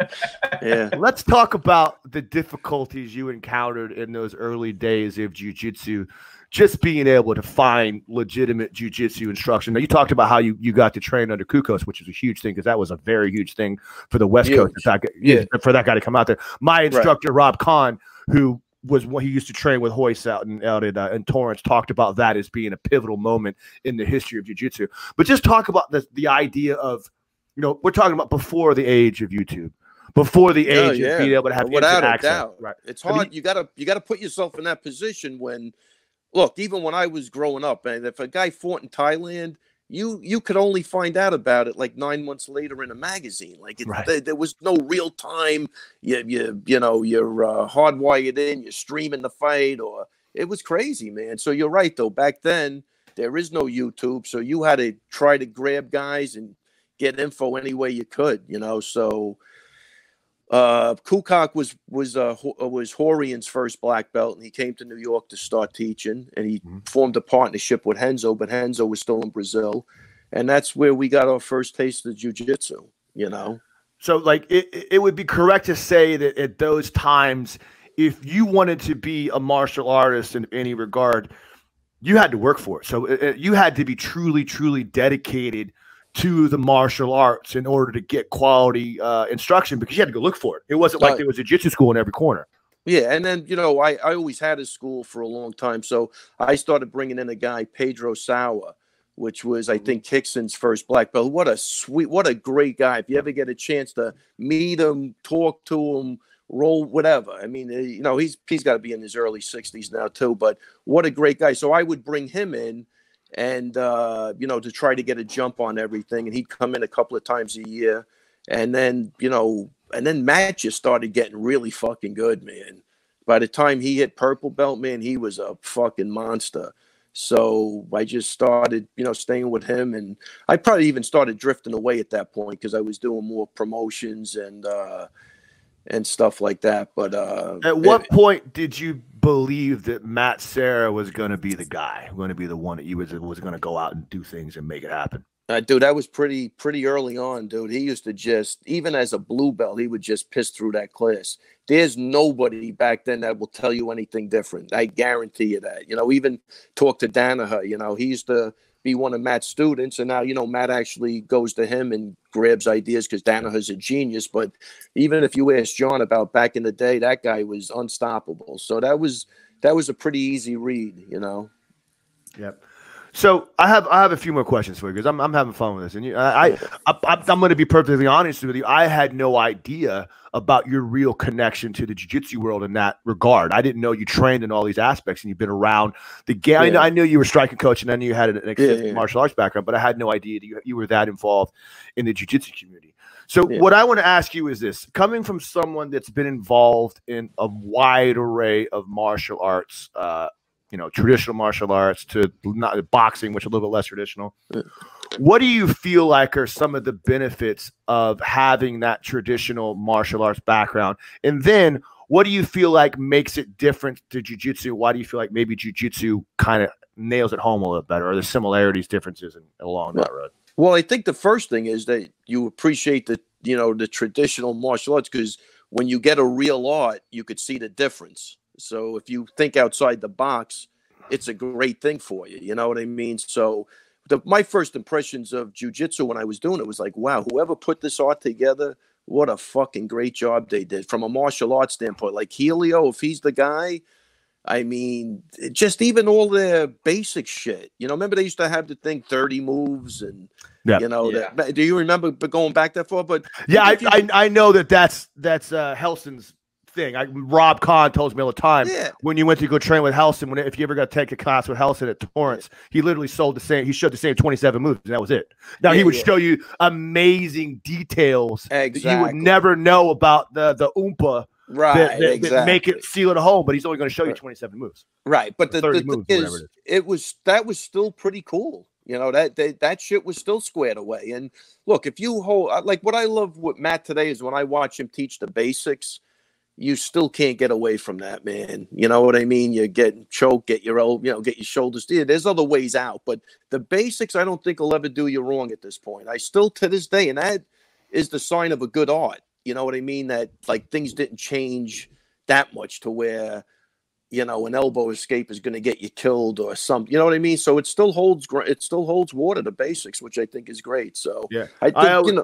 Speaker 2: Yeah.
Speaker 3: Let's talk about the difficulties you encountered in those early days of jiu-jitsu. Just being able to find legitimate jiu-jitsu instruction. Now, you talked about how you got to train under Kukos, which is a huge thing, because that was a very huge thing for the West Coast. For that guy to come out there. My instructor, Rob Kahn, who he used to train with Hoist out in Torrance, talked about that as being a pivotal moment in the history of jiu-jitsu. But just talk about the idea of, we're talking about before the age of YouTube. Before the age of being able to have
Speaker 2: without a
Speaker 3: access.
Speaker 2: doubt. Right. It's hard. You gotta put yourself in that position when. Look, even when I was growing up, and if a guy fought in Thailand, you could only find out about it like 9 months later in a magazine. Like there was no real time. You're hardwired in. You're streaming the fight, or it was crazy, man. So you're right though. Back then there is no YouTube, so you had to try to grab guys and get info any way you could. So. Kukak was Horian's first black belt, and he came to New York to start teaching, and he formed a partnership with Renzo, but Renzo was still in Brazil, and that's where we got our first taste of jiu-jitsu.
Speaker 3: So like it would be correct to say that at those times, if you wanted to be a martial artist in any regard, you had to work for it. So you had to be truly, truly dedicated to the martial arts in order to get quality instruction, because you had to go look for it. It wasn't like there was a jiu-jitsu school in every corner.
Speaker 2: Yeah, and then, I always had a school for a long time, so I started bringing in a guy, Pedro Sauer, which was, I think, Hickson's first black belt. What a great guy. If you ever get a chance to meet him, talk to him, roll, whatever. I mean, he's got to be in his early 60s now too, but what a great guy. So I would bring him in, and to try to get a jump on everything, and he'd come in a couple of times a year, and then Matt just started getting really fucking good, man. By the time he hit purple belt, man, he was a fucking monster. So I just started staying with him, and I probably even started drifting away at that point because I was doing more promotions and stuff like that. But
Speaker 3: at what point did you believe that Matt Sera was going to be the guy, going to be the one that you was going to go out and do things and make it happen?
Speaker 2: Dude, that was pretty early on, dude. He used to just, even as a blue belt, he would just piss through that class. There's nobody back then that will tell you anything different. I guarantee you that. You know, even talk to Danaher, you know, he used to be one of Matt's students, and now, you know, Matt actually goes to him and grabs ideas because Danaher's a genius. But even if you ask John about back in the day, that guy was unstoppable. So that was a pretty easy read, you know.
Speaker 3: Yep. So I have a few more questions for you because I'm having fun with this, and I'm going to be perfectly honest with you. I had no idea about your real connection to the jiu-jitsu world in that regard. I didn't know you trained in all these aspects and you've been around the game. Yeah. I knew you were striking coach and I knew you had an extensive martial arts background, but I had no idea that you were that involved in the jiu-jitsu community. So what I want to ask you is this: coming from someone that's been involved in a wide array of martial arts, you know, traditional martial arts to not boxing, which is a little bit less traditional. What do you feel like are some of the benefits of having that traditional martial arts background? And then what do you feel like makes it different to jiu-jitsu? Why do you feel like maybe jiu-jitsu kind of nails it home a little better, or the similarities, differences along that road?
Speaker 2: Well, I think the first thing is that you appreciate the, you know, the traditional martial arts, because when you get a real art, you could see the difference. So if you think outside the box, it's a great thing for you. You know what I mean? So my first impressions of jiu-jitsu when I was doing it was like, wow, whoever put this art together, what a fucking great job they did from a martial arts standpoint. Like Helio, if he's the guy, I mean, just even all the basic shit. You know, remember they used to have the thing 30 moves and, you know, that, do you remember going back that far? But
Speaker 3: yeah, I know that's Helson's thing. Rob Kahn tells me all the time, when you went to go train with Helson, if you ever got to take a class with Helson at Torrance, he literally showed the same 27 moves, and that was it. Now he would show you amazing details that you would never know about the Oompa that make it seal it home, but he's only going to show you 27 moves.
Speaker 2: Right. But the thing is, that was still pretty cool. You know, that shit was still squared away. And look, if you hold, like, what I love with Matt today is when I watch him teach the basics, you still can't get away from that, man. You know what I mean? You're getting choked, get your shoulders. Yeah, there's other ways out, but the basics, I don't think will ever do you wrong at this point. I still, to this day, and that is the sign of a good art. You know what I mean? That, like, things didn't change that much to where, you know, an elbow escape is going to get you killed or something. You know what I mean? So it still holds water, the basics, which I think is great. So I think,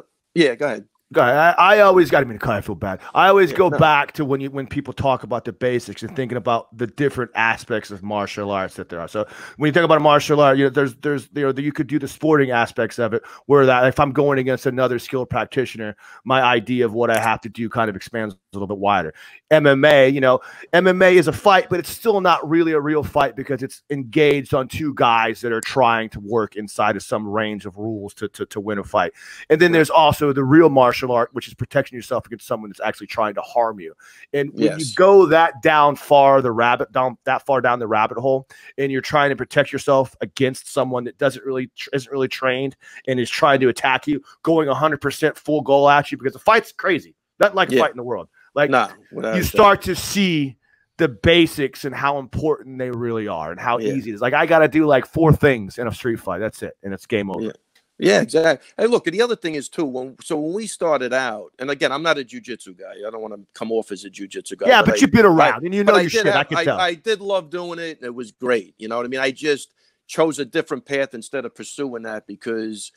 Speaker 2: go ahead.
Speaker 3: I always got to I feel bad. I always go back to when people talk about the basics and thinking about the different aspects of martial arts that there are. So when you think about a martial art, you know, there's you could do the sporting aspects of it, where that if I'm going against another skilled practitioner, my idea of what I have to do kind of expands a little bit wider. MMA, you know, MMA is a fight, but it's still not really a real fight because it's engaged on two guys that are trying to work inside of some range of rules to win a fight. And then there's also the real martial art, which is protecting yourself against someone that's actually trying to harm you. And when you go that far down the rabbit hole, and you're trying to protect yourself against someone that isn't really trained and is trying to attack you, going 100% full goal at you, because the fight's crazy. Not like a fight in the world. Like, you start to see the basics and how important they really are and how easy it is. Like, I got to do like 4 things in a street fight. That's it. And it's game over.
Speaker 2: Yeah, exactly. Hey, look, and the other thing is too, when we started out, and again, I'm not a jiu-jitsu guy. I don't want to come off as a jiu-jitsu guy.
Speaker 3: Yeah, but you've been around and you know your shit. I can tell.
Speaker 2: I did love doing it, and it was great. You know what I mean? I just chose a different path instead of pursuing that because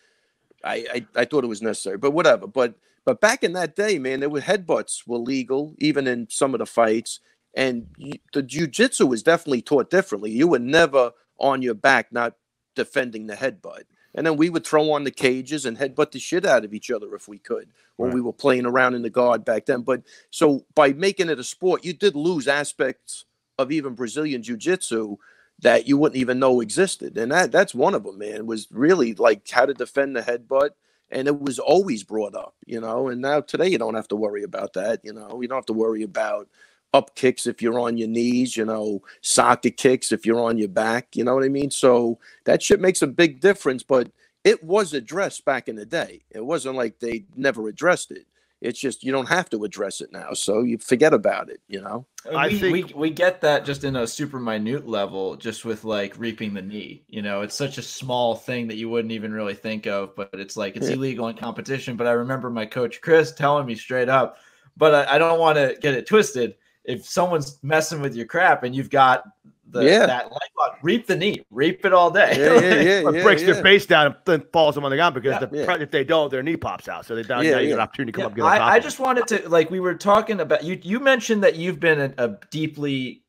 Speaker 2: I thought it was necessary. But whatever. But back in that day, man, headbutts were legal, even in some of the fights. And the jiu-jitsu was definitely taught differently. You were never on your back, not defending the headbutt. And then we would throw on the cages and headbutt the shit out of each other if we could, when we were playing around in the guard back then. But so by making it a sport, you did lose aspects of even Brazilian jiu-jitsu that you wouldn't even know existed. And that's one of them, man. It was really like how to defend the headbutt. And it was always brought up, you know. And now today you don't have to worry about that, you know. You don't have to worry about up kicks if you're on your knees, you know, socket kicks if you're on your back, you know what I mean? So that shit makes a big difference, but it was addressed back in the day. It wasn't like they never addressed it. It's just you don't have to address it now, so you forget about it.
Speaker 1: We get that just in a super minute level, just with like reaping the knee. It's such a small thing that you wouldn't even really think of, but it's like it's illegal in competition. But I remember my coach Chris telling me straight up, but I don't want to get it twisted. If someone's messing with your crap and you've got that leg lock, reap the knee, reap it all day.
Speaker 3: It breaks their face down and then falls them on the ground because if they don't, their knee pops out. So they don't get an opportunity to come up and get on top.
Speaker 1: I just wanted to, like, we were talking about you mentioned that you've been deeply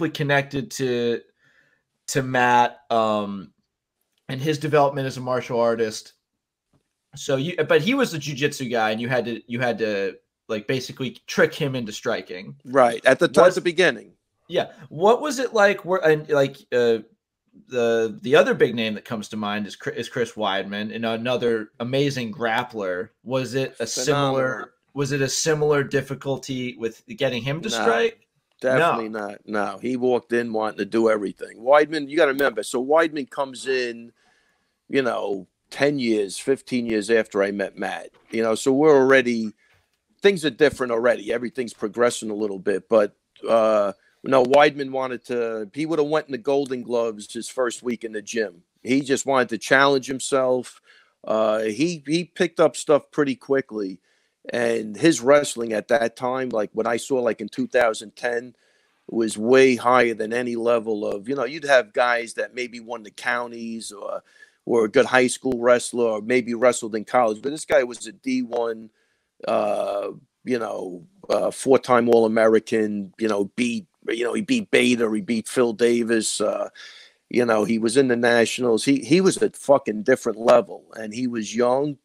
Speaker 1: connected to Matt and his development as a martial artist. So but he was a jiu-jitsu guy, and you had to like basically trick him into striking.
Speaker 2: Right. At the beginning.
Speaker 1: Yeah. What was it like? The other big name that comes to mind is Chris Weidman, and another amazing grappler. Was it a similar difficulty with getting him to strike?
Speaker 2: Definitely not. No, he walked in wanting to do everything. Weidman, you got to remember. So Weidman comes in, 10 years, 15 years after I met Matt. So we're already. Things are different already. Everything's progressing a little bit, but Weidman he would have went in the Golden Gloves his first week in the gym. He just wanted to challenge himself. He picked up stuff pretty quickly, and his wrestling at that time, like when I saw like in 2010, was way higher than any level of, you'd have guys that maybe won the counties or a good high school wrestler or maybe wrestled in college, but this guy was a D1, four-time All-American, he beat Bader, he beat Phil Davis, he was in the Nationals. He was at fucking different level, and he was young.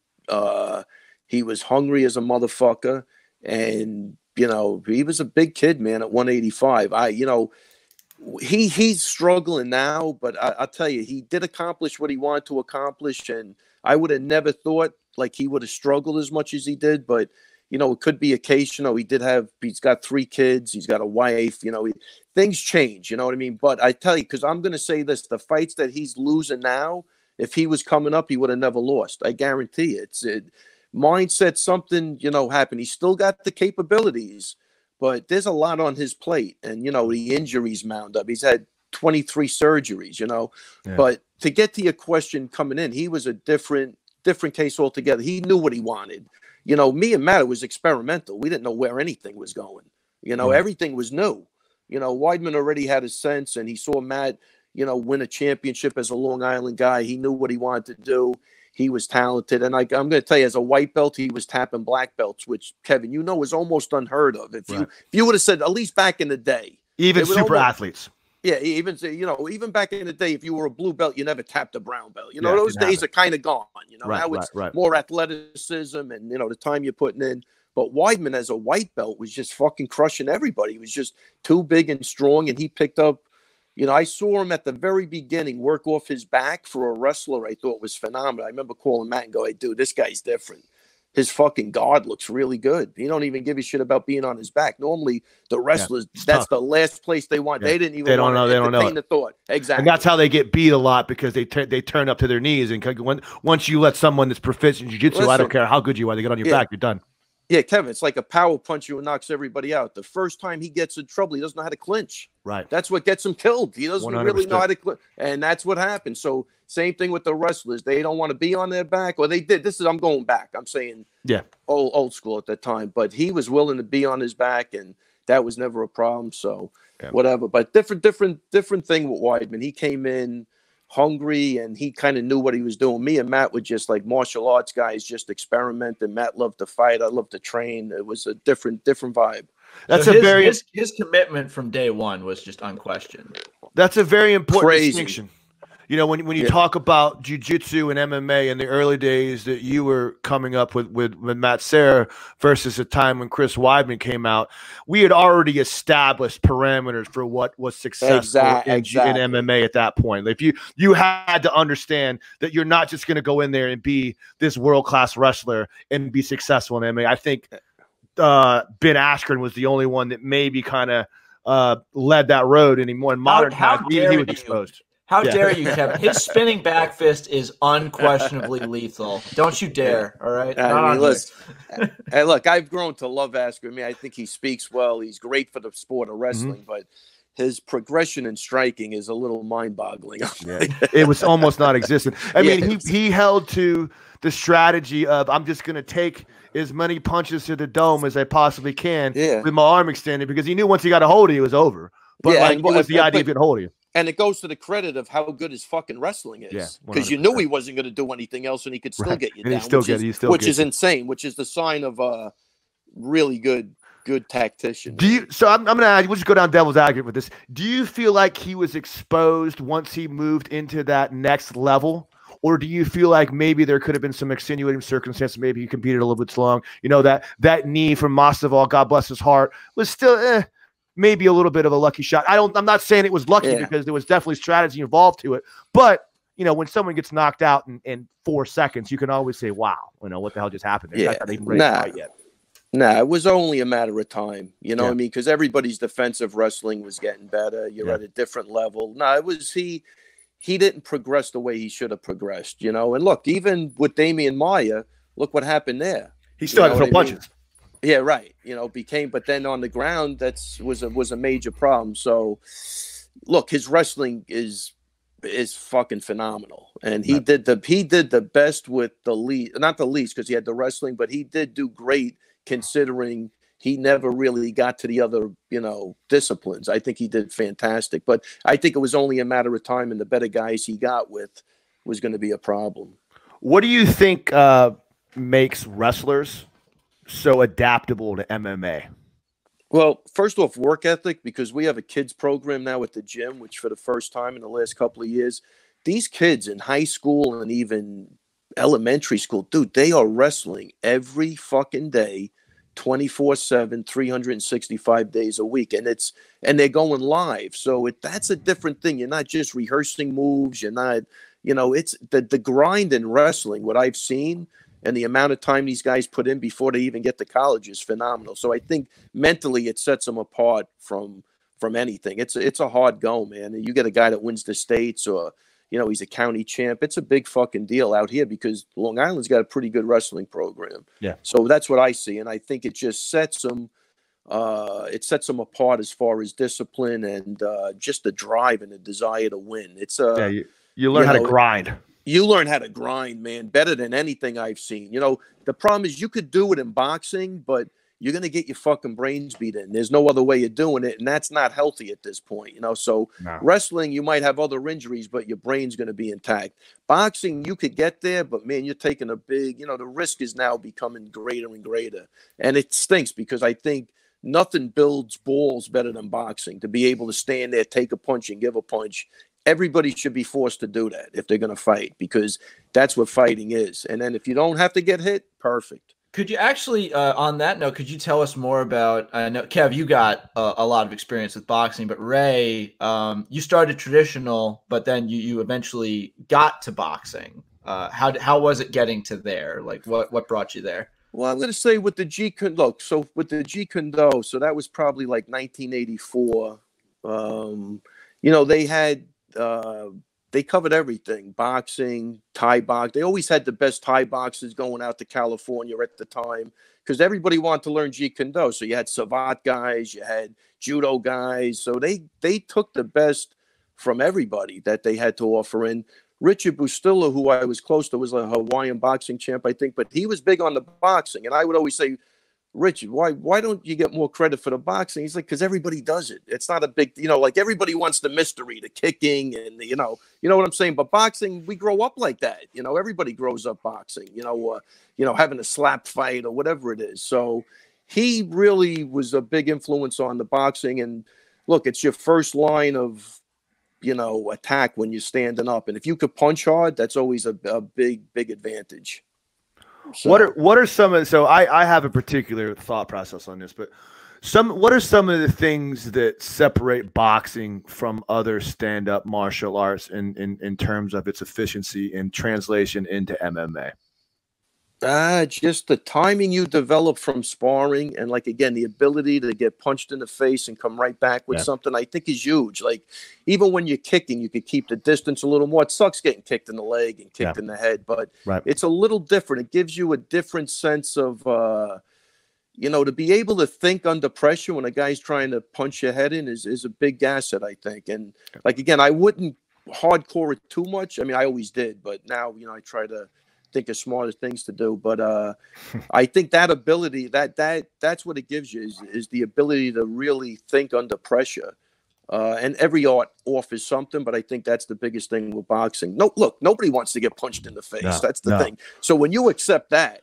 Speaker 2: He was hungry as a motherfucker, and, he was a big kid, man, at 185. He's struggling now, but I'll tell you, he did accomplish what he wanted to accomplish, and I would have never thought like he would have struggled as much as he did, but it could be occasional. He's got 3 kids, he's got a wife, things change, you know what I mean? But I tell you, because I'm going to say this, the fights that he's losing now, if he was coming up, he would have never lost. I guarantee it. Mindset, something, happened. He's still got the capabilities, but there's a lot on his plate, and, the injuries mound up. He's had 23 surgeries, but to get to your question coming in, he was a different case altogether. He knew what he wanted. Me and Matt, it was experimental. We didn't know where anything was going. Everything was new. Weidman already had a sense, and he saw Matt, win a championship as a Long Island guy. He knew what he wanted to do. He was talented. And I'm going to tell you, as a white belt, he was tapping black belts, which, Kevin, is almost unheard of. If you would have said, at least back in the day.
Speaker 3: Even super athletes.
Speaker 2: Yeah, even back in the day, if you were a blue belt, you never tapped a brown belt. Those days are kind of gone. Now it's more athleticism and, the time you're putting in. But Weidman, as a white belt, was just fucking crushing everybody. He was just too big and strong, and he picked up, I saw him at the very beginning work off his back for a wrestler I thought was phenomenal. I remember calling Matt and go, hey, dude, this guy's different. His fucking guard looks really good. He don't even give a shit about being on his back. Normally, the wrestlers, that's the last place they want. They didn't even
Speaker 3: They don't know
Speaker 2: the thought. Exactly.
Speaker 3: And that's how they get beat a lot, because they turn up to their knees. And once you let someone that's proficient in jiu-jitsu, I don't care how good you are, they get on your back, you're done.
Speaker 2: Yeah, Kevin, it's like a power punch who knocks everybody out. The first time he gets in trouble, he doesn't know how to clinch.
Speaker 3: Right.
Speaker 2: That's what gets him killed. He doesn't 100%. Really know how to clinch. And that's what happens. So same thing with the wrestlers. They don't want to be on their back. Or they did. I'm going back. I'm saying old school at that time. But he was willing to be on his back, and that was never a problem. So whatever. But different thing with Weidman. He came in hungry, and he kind of knew what he was doing. Me and Matt were just like martial arts guys, just experimenting. Matt loved to fight. I loved to train. It was a different vibe.
Speaker 1: That's so his commitment from day one was just unquestioned.
Speaker 3: That's a very important distinction. When you talk about jiu-jitsu and MMA in the early days that you were coming up with Matt Sera versus the time when Chris Weidman came out, we had already established parameters for what was successful in MMA at that point. If you had to understand that you're not just going to go in there and be this world-class wrestler and be successful in MMA. I think Ben Askren was the only one that maybe kind of led that road anymore. In modern times, he was exposed.
Speaker 1: How dare you, Kevin? His spinning back fist is unquestionably lethal. Don't you dare, all right?
Speaker 2: I mean, listen, hey, look, I've grown to love Askren. I mean, I think he speaks well. He's great for the sport of wrestling, but his progression in striking is a little mind-boggling.
Speaker 3: Yeah. It was almost non-existent. I mean, he held to the strategy of, I'm just going to take as many punches to the dome as I possibly can with my arm extended, because he knew once he got a hold of you, it was over. But it was the idea of getting a hold of you.
Speaker 2: And it goes to the credit of how good his fucking wrestling is. Because you knew he wasn't going to do anything else, and he could still get you down, which is insane, which is the sign of a really good tactician.
Speaker 3: So I'm going to ask, we'll just go down devil's advocate with this. Do you feel like he was exposed once he moved into that next level? Or do you feel like maybe there could have been some extenuating circumstances? Maybe he competed a little bit too long. You know, that knee from Masvidal, God bless his heart, was still maybe a little bit of a lucky shot. I'm not saying it was lucky because there was definitely strategy involved to it. But, you know, when someone gets knocked out in 4 seconds, you can always say, wow, you know, what the hell just happened there? Not even ready to fight yet.
Speaker 2: Nah, it was only a matter of time. You know what I mean? Because everybody's defensive wrestling was getting better. You're at a different level. No, it was he didn't progress the way he should have progressed, you know. And look, even with Damian Maia, look what happened there.
Speaker 3: He still had to throw punches.
Speaker 2: Yeah, right. You know, but then on the ground, was a major problem. So, look, his wrestling is fucking phenomenal, and he did the best with the least, not the least, because he had the wrestling, but he did do great considering he never really got to the other, you know, disciplines. I think he did fantastic, but I think it was only a matter of time, and the better guys he got with was going to be a problem.
Speaker 3: What do you think makes wrestlers so adaptable to MMA?
Speaker 2: Well, first off, work ethic, because we have a kids program now at the gym, which for the first time in the last couple of years, these kids in high school and even elementary school, dude, they are wrestling every fucking day, 24/7, 365 days a week. And they're going live. So that's a different thing. You're not just rehearsing moves. You're not, you know, it's the grind in wrestling, what I've seen, and the amount of time these guys put in before they even get to college is phenomenal. So I think mentally it sets them apart from anything. It's a hard go, man. And you get a guy that wins the states, or, you know, he's a county champ. It's a big fucking deal out here because Long Island's got a pretty good wrestling program. Yeah. So that's what I see. And I think it just sets them, apart as far as discipline and just the drive and the desire to win. It's
Speaker 3: you learn how to grind.
Speaker 2: You learn how to grind, man, better than anything I've seen. You know, the problem is you could do it in boxing, but you're going to get your fucking brains beat in. There's no other way of doing it, and that's not healthy at this point, you know. So wrestling, you might have other injuries, but your brain's going to be intact. Boxing, you could get there, but, man, you're taking a big, you know, the risk is now becoming greater and greater. And it stinks because I think nothing builds balls better than boxing, to be able to stand there, take a punch, and give a punch. Everybody should be forced to do that if they're going to fight, because that's what fighting is. And then if you don't have to get hit, perfect.
Speaker 1: Could you actually, on that note, could you tell us more about, I know, Kev, you got a lot of experience with boxing, but Ray, you started traditional, but then you eventually got to boxing. How was it getting to there? Like, what brought you there?
Speaker 2: Well, I'm going to say with the Jeet Kune Do. So with the Jeet Kune Do, so that was probably like 1984. You know, they had, they covered everything: boxing, Thai box. They always had the best Thai boxers going out to California at the time, because everybody wanted to learn Jeet Kune Do. So you had Savate guys, you had judo guys. So they took the best from everybody that they had to offer. And Richard Bustillo, who I was close to, was a Hawaiian boxing champ, I think, but he was big on the boxing. And I would always say, Richard, why don't you get more credit for the boxing? He's like, because everybody does it. It's not a big, you know, like everybody wants the mystery, the kicking, and you know what I'm saying. But boxing, we grow up like that. You know, everybody grows up boxing. You know, having a slap fight or whatever it is. So he really was a big influence on the boxing. And look, it's your first line of, you know, attack when you're standing up. And if you could punch hard, that's always a big advantage. So.
Speaker 3: What are some of, so I have a particular thought process on this, but what are some of the things that separate boxing from other stand-up martial arts in terms of its efficiency and translation into MMA?
Speaker 2: Just the timing you develop from sparring, and like again, the ability to get punched in the face and come right back with something, I think is huge. Like even when you're kicking, you could keep the distance a little more. It sucks getting kicked in the leg and kicked in the head, but it's a little different. It gives you a different sense of to be able to think under pressure when a guy's trying to punch your head in is a big asset, I think. And like again, I wouldn't hardcore it too much. I mean, I always did, but now I try to think of smarter things to do. But I think that ability, that's what it gives you is the ability to really think under pressure. And every art offers something, but I think that's the biggest thing with boxing. No, look, nobody wants to get punched in the face. That's the thing. So when you accept that,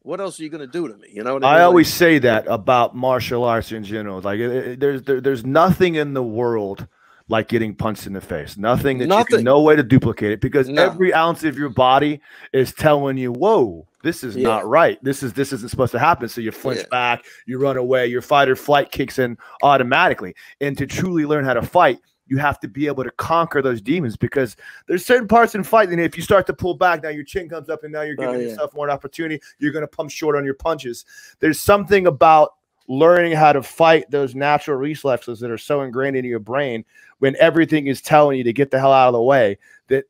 Speaker 2: what else are you going to do to me? You know what I mean?
Speaker 3: I always say that about martial arts in general. Like there's nothing in the world like getting punched in the face. Nothing. No way to duplicate it, because every ounce of your body is telling you, whoa, this is not right. This isn't supposed to happen. So you flinch back, you run away, your fight or flight kicks in automatically. And to truly learn how to fight, you have to be able to conquer those demons, because there's certain parts in fighting. If you start to pull back, now your chin comes up and now you're giving yourself more opportunity. You're going to pump short on your punches. There's something about learning how to fight those natural reflexes that are so ingrained into your brain when everything is telling you to get the hell out of the way, that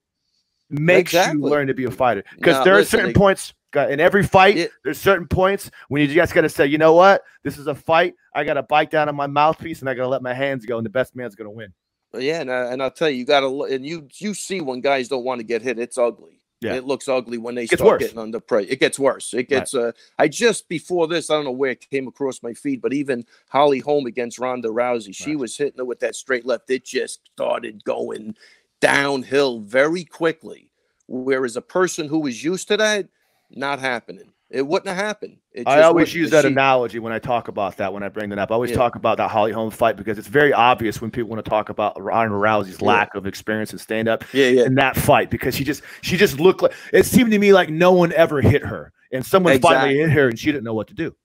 Speaker 3: makes you learn to be a fighter. Because there are certain points in every fight. There's certain points when you just got to say, you know what, this is a fight. I got to bite down on my mouthpiece and I got to let my hands go, and the best man's going to win.
Speaker 2: Yeah, and I'll tell you, you got to, and you see when guys don't want to get hit, it's ugly. Yeah. It looks ugly when they start getting under pressure. It gets worse. It gets. I just before this, I don't know where it came across my feed, but even Holly Holm against Ronda Rousey, she was hitting her with that straight left. It just started going downhill very quickly. Whereas a person who was used to that, not happening. It wouldn't have happened.
Speaker 3: I always use that analogy when I talk about that, when I bring that up. I always talk about that Holly Holm fight, because it's very obvious when people want to talk about Ronda Rousey's lack of experience in stand-up in that fight, because she just looked like, it seemed to me like no one ever hit her, and someone finally hit her and she didn't know what to do.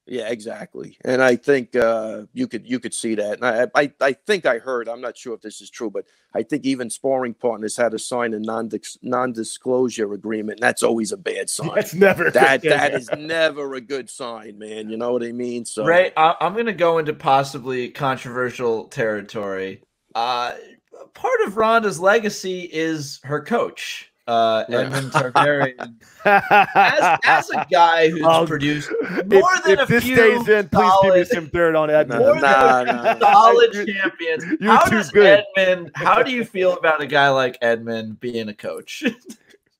Speaker 2: Yeah, exactly. And I think you could see that. And I think I heard, I'm not sure if this is true, but I think even sparring partners had to sign a non-disclosure agreement. And that's always a bad sign.
Speaker 3: That's never
Speaker 2: that is never a good sign, man. You know what I mean? So
Speaker 1: Ray, I'm going to go into possibly controversial territory. Part of Ronda's legacy is her coach. Edmund Targaryen, as a guy who's produced more than a few
Speaker 3: stays in, please give me some dirt on Edmund.
Speaker 1: More than solid champions. How do you feel about a guy like Edmund being a coach?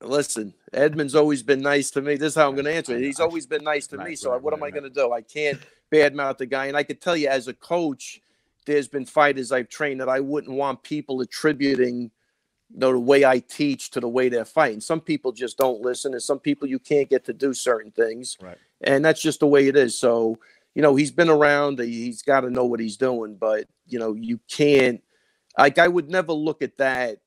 Speaker 2: Listen, Edmund's always been nice to me. This is how I'm going to answer it. He's always been nice to me. So what am I going to do? I can't badmouth the guy. And I could tell you, as a coach, there's been fighters I've trained that I wouldn't want people attributing the way I teach to the way they're fighting. Some people just don't listen, and some people you can't get to do certain things. Right. And that's just the way it is. So, he's been around, he's got to know what he's doing, but you can't, like, I would never look at that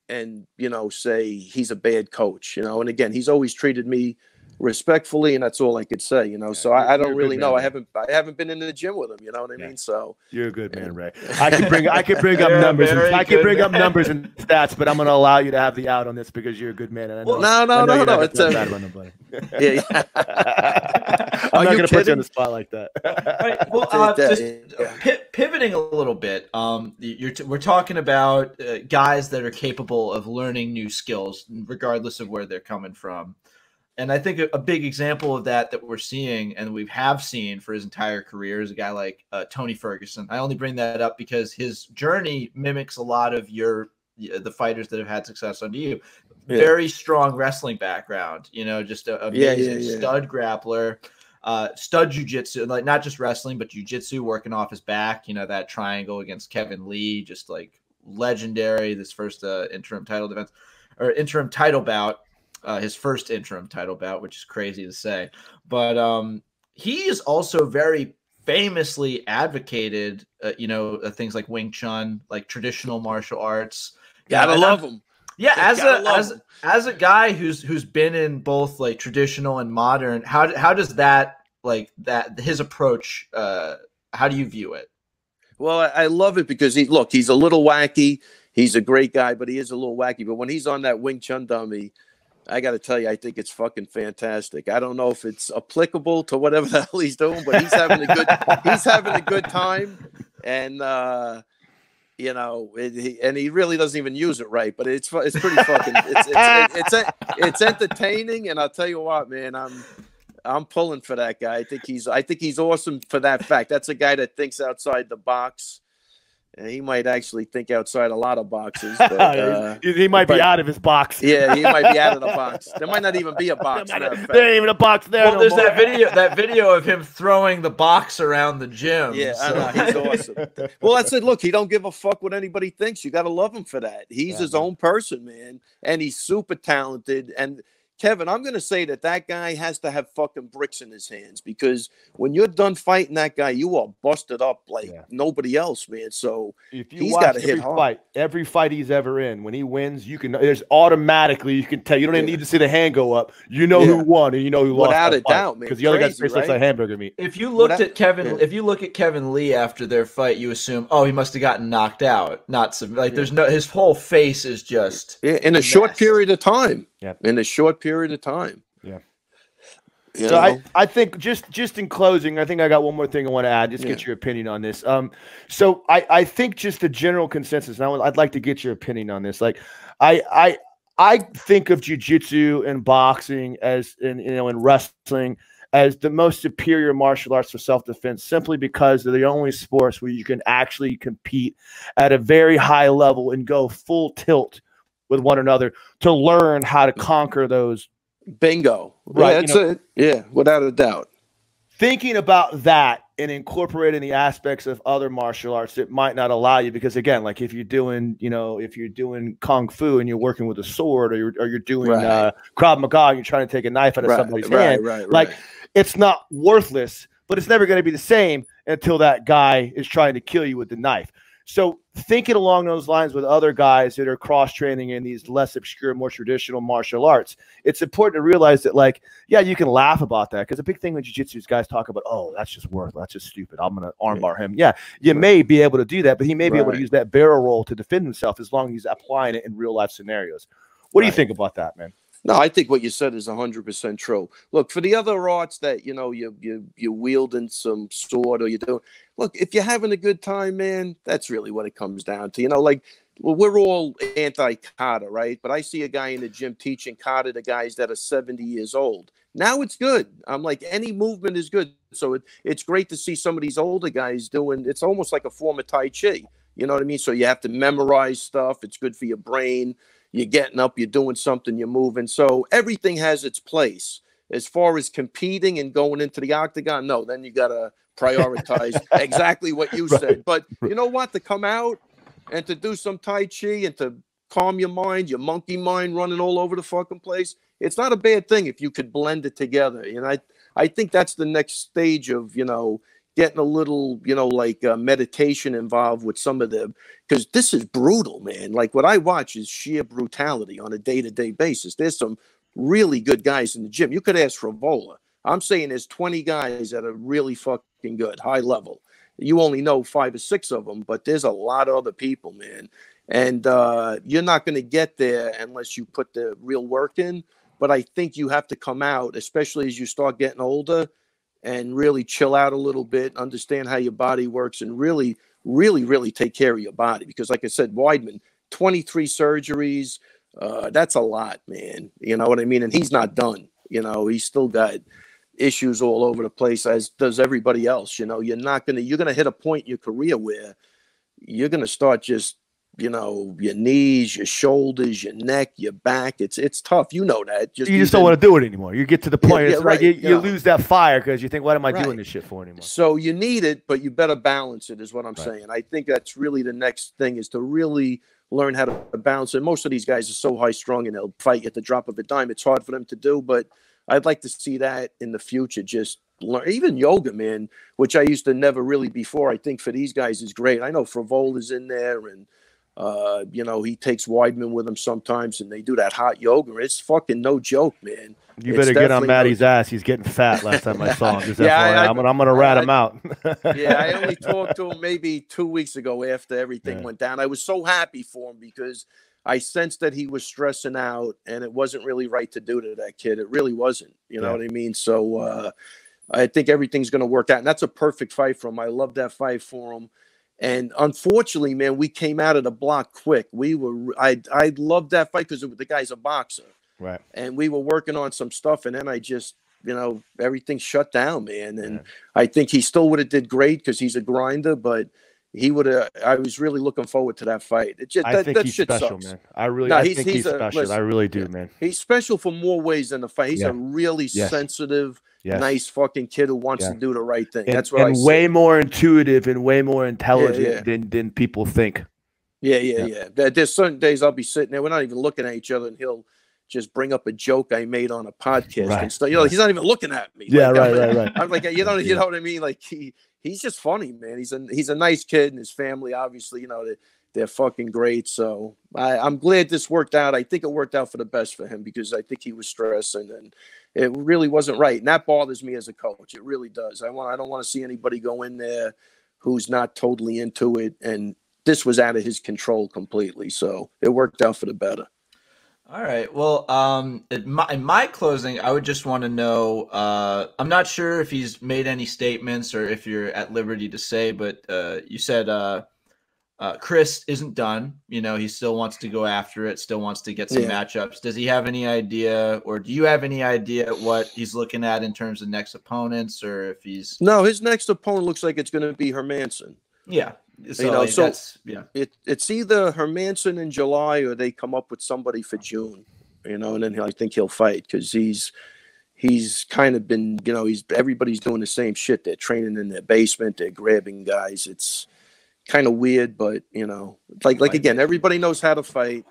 Speaker 2: and, say he's a bad coach, and again, he's always treated me respectfully, and that's all I could say, so I don't really know. I haven't been in the gym with him, you know what I mean? So
Speaker 3: you're a good man, Ray. I can bring up numbers numbers and stats, but I'm going to allow you to have the out on this because you're a good man. And I know,
Speaker 2: no. It's
Speaker 3: bad about nobody. I'm not going to put you on the spot like that.
Speaker 1: Right. Well, pivoting a little bit, we're talking about guys that are capable of learning new skills, regardless of where they're coming from. And I think a big example of that we're seeing and we have seen for his entire career is a guy like Tony Ferguson. I only bring that up because his journey mimics a lot of the fighters that have had success under you. Yeah. Very strong wrestling background, just a amazing stud grappler, stud jiu-jitsu, like not just wrestling, but jiu-jitsu, working off his back, that triangle against Kevin Lee, just like legendary, this first interim title bout. His first interim title bout, which is crazy to say. But he is also very famously advocated, things like Wing Chun, like traditional martial arts.
Speaker 2: Gotta love him.
Speaker 1: Yeah, as a guy who's been in both like traditional and modern, how does that his approach? How do you view it?
Speaker 2: Well, I love it because he's a little wacky. He's a great guy, but he is a little wacky. But when he's on that Wing Chun dummy, I got to tell you, I think it's fucking fantastic. I don't know if it's applicable to whatever the hell he's doing, but he's having a good time, and you know, and he really doesn't even use it right. But it's pretty fucking it's entertaining, and I'll tell you what, man, I'm pulling for that guy. I think he's awesome for that fact. That's a guy that thinks outside the box. And he might actually think outside a lot of boxes. But,
Speaker 3: he might be out of his box.
Speaker 2: Yeah, he might be out of the box. There might not even be a box.
Speaker 3: There ain't even a box there.
Speaker 1: Well, there's that video of him throwing the box around the gym.
Speaker 2: Yeah, so. I know, he's awesome. Well, that's it. Look, he don't give a fuck what anybody thinks. You got to love him for that. He's his own person, man, and he's super talented. And Kevin, I'm going to say that guy has to have fucking bricks in his hands, because when you're done fighting that guy, you are busted up like nobody else, man. So he's got to hit hard.
Speaker 3: Every fight he's ever in, when he wins, you can automatically you can tell. You don't even need to see the hand go up. You know who won and you know who lost.
Speaker 2: Without a doubt, man.
Speaker 3: Because the other guy's face looks like hamburger meat.
Speaker 1: If you looked at Kevin, if you look at Kevin Lee after their fight, you assume, oh, he must have gotten knocked out. Not some, like there's no, his whole face is just
Speaker 2: in a short period of time.
Speaker 3: Yeah,
Speaker 2: in a short period of time.
Speaker 3: Yeah. So I think just in closing, I think I got one more thing I want to add. Just get your opinion on this. So I think just the general consensus. Now I'd like to get your opinion on this. Like I think of jiu-jitsu and boxing as in wrestling as the most superior martial arts for self-defense, simply because they're the only sports where you can actually compete at a very high level and go full tilt with one another to learn how to conquer those.
Speaker 2: Bingo.
Speaker 3: Right.
Speaker 2: Yeah, that's it. Yeah, without a doubt.
Speaker 3: Thinking about that and incorporating the aspects of other martial arts that might not allow you, because again, like if you're doing kung fu and you're working with a sword, or you're doing Krav Maga and you're trying to take a knife out of somebody's hand, it's not worthless, but it's never going to be the same until that guy is trying to kill you with the knife. So thinking along those lines with other guys that are cross-training in these less obscure, more traditional martial arts, it's important to realize that, like, yeah, you can laugh about that, because a big thing with jiu-jitsu is guys talk about, oh, that's just worthless, that's just stupid, I'm going to armbar him. Yeah, you may be able to do that, but he may be able to use that barrel roll to defend himself as long as he's applying it in real-life scenarios. What do you think about that, man?
Speaker 2: No, I think what you said is 100% true. Look, for the other arts that, you're wielding some sword or you're doing, look, if you're having a good time, man, that's really what it comes down to. Like, well, we're all anti-kata, right? But I see a guy in the gym teaching kata to guys that are 70 years old. Now it's good. I'm like, any movement is good. So it's great to see some of these older guys doing, it's almost like a form of Tai Chi. You know what I mean? So you have to memorize stuff. It's good for your brain. You're getting up, you're doing something, you're moving. So everything has its place. As far as competing and going into the octagon, no, then you got to prioritize exactly what you said. But you know what? To come out and to do some Tai Chi and to calm your mind, your monkey mind running all over the fucking place, it's not a bad thing if you could blend it together. And I think that's the next stage of, getting a little, meditation involved with some of them, because this is brutal, man. Like, what I watch is sheer brutality on a day-to-day basis. There's some really good guys in the gym. You could ask Frivola. I'm saying there's 20 guys that are really fucking good, high level. You only know 5 or 6 of them, but there's a lot of other people, man. And you're not going to get there unless you put the real work in. But I think you have to come out, especially as you start getting older, and really chill out a little bit, understand how your body works, and really, really, really take care of your body. Because like I said, Weidman, 23 surgeries, that's a lot, man. You know what I mean? And he's not done. He's still got issues all over the place, as does everybody else. You're going to hit a point in your career where you're going to start just, your knees, your shoulders, your neck, your back. It's tough. You know that. You
Speaker 3: just don't want to do it anymore. You get to the point, you lose that fire because you think, what am I doing this shit for anymore?
Speaker 2: So you need it, but you better balance it, is what I'm saying. I think that's really the next thing, is to really learn how to balance it. Most of these guys are so high strung and they'll fight at the drop of a dime. It's hard for them to do, but I'd like to see that in the future. Just learn, even yoga, man, which I used to never really before. I think for these guys is great. I know Fravola's in there, and he takes Weidman with him sometimes, and they do that hot yoga. It's fucking no joke, man.
Speaker 3: You better get on Matty's ass. He's getting fat. Last time I saw him, I'm gonna rat him out.
Speaker 2: I only talked to him maybe 2 weeks ago after everything went down. I was so happy for him, because I sensed that he was stressing out, and it wasn't really right to do to that kid. It really wasn't. You know what I mean? So I think everything's going to work out, and that's a perfect fight for him. I love that fight for him. And unfortunately, man, we came out of the block quick. I loved that fight because the guy's a boxer.
Speaker 3: Right.
Speaker 2: And we were working on some stuff, and then I just, everything shut down, man. And I think he still would have did great because he's a grinder, but he would have. I was really looking forward to that fight. It just
Speaker 3: I think
Speaker 2: that
Speaker 3: he's
Speaker 2: shit
Speaker 3: special,
Speaker 2: sucks.
Speaker 3: man. I think he's special.
Speaker 2: Listen,
Speaker 3: I really do, man.
Speaker 2: He's special for more ways than the fight. He's a really sensitive, nice fucking kid who wants to do the right thing. That's what I say.
Speaker 3: Way more intuitive and way more intelligent than people think.
Speaker 2: Yeah. There's certain days I'll be sitting there. We're not even looking at each other, and he'll just bring up a joke I made on a podcast and stuff. He's not even looking at me.
Speaker 3: Yeah, right.
Speaker 2: I'm like, you know what I mean? Like he's just funny, man. He's a nice kid, and his family, obviously, they're fucking great. So I'm glad this worked out. I think it worked out for the best for him because I think he was stressing, and it really wasn't right. And that bothers me as a coach. It really does. I don't want to see anybody go in there who's not totally into it. And this was out of his control completely. So it worked out for the better.
Speaker 1: All right. Well, in my closing, I would just want to know, I'm not sure if he's made any statements or if you're at liberty to say, but you said Chris isn't done. He still wants to go after it, still wants to get some matchups. Does he have any idea, or do you have any idea what he's looking at in terms of next opponents, or if he's...
Speaker 2: No, his next opponent looks like it's going to be Hermanson.
Speaker 1: Yeah.
Speaker 2: So, it's either Hermanson in July or they come up with somebody for June, and then I think he'll fight because he's kind of been, everybody's doing the same shit. They're training in their basement. They're grabbing guys. It's kind of weird, but like again, everybody knows how to fight.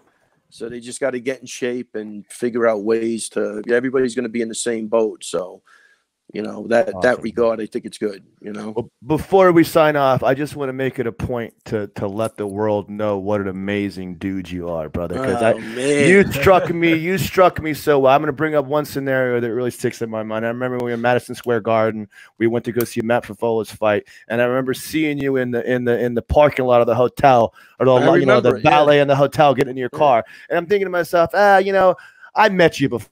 Speaker 2: So they just got to get in shape and figure out ways to, everybody's going to be in the same boat. So, that regard, I think it's good,
Speaker 3: Well, before we sign off, I just want to make it a point to let the world know what an amazing dude you are, brother. Because you struck me so well. I'm going to bring up one scenario that really sticks in my mind. I remember when we were in Madison Square Garden, we went to go see Matt Favola's fight, and I remember seeing you in the parking lot of the hotel, or the valet in the hotel, getting in your car, and I'm thinking to myself, I met you before.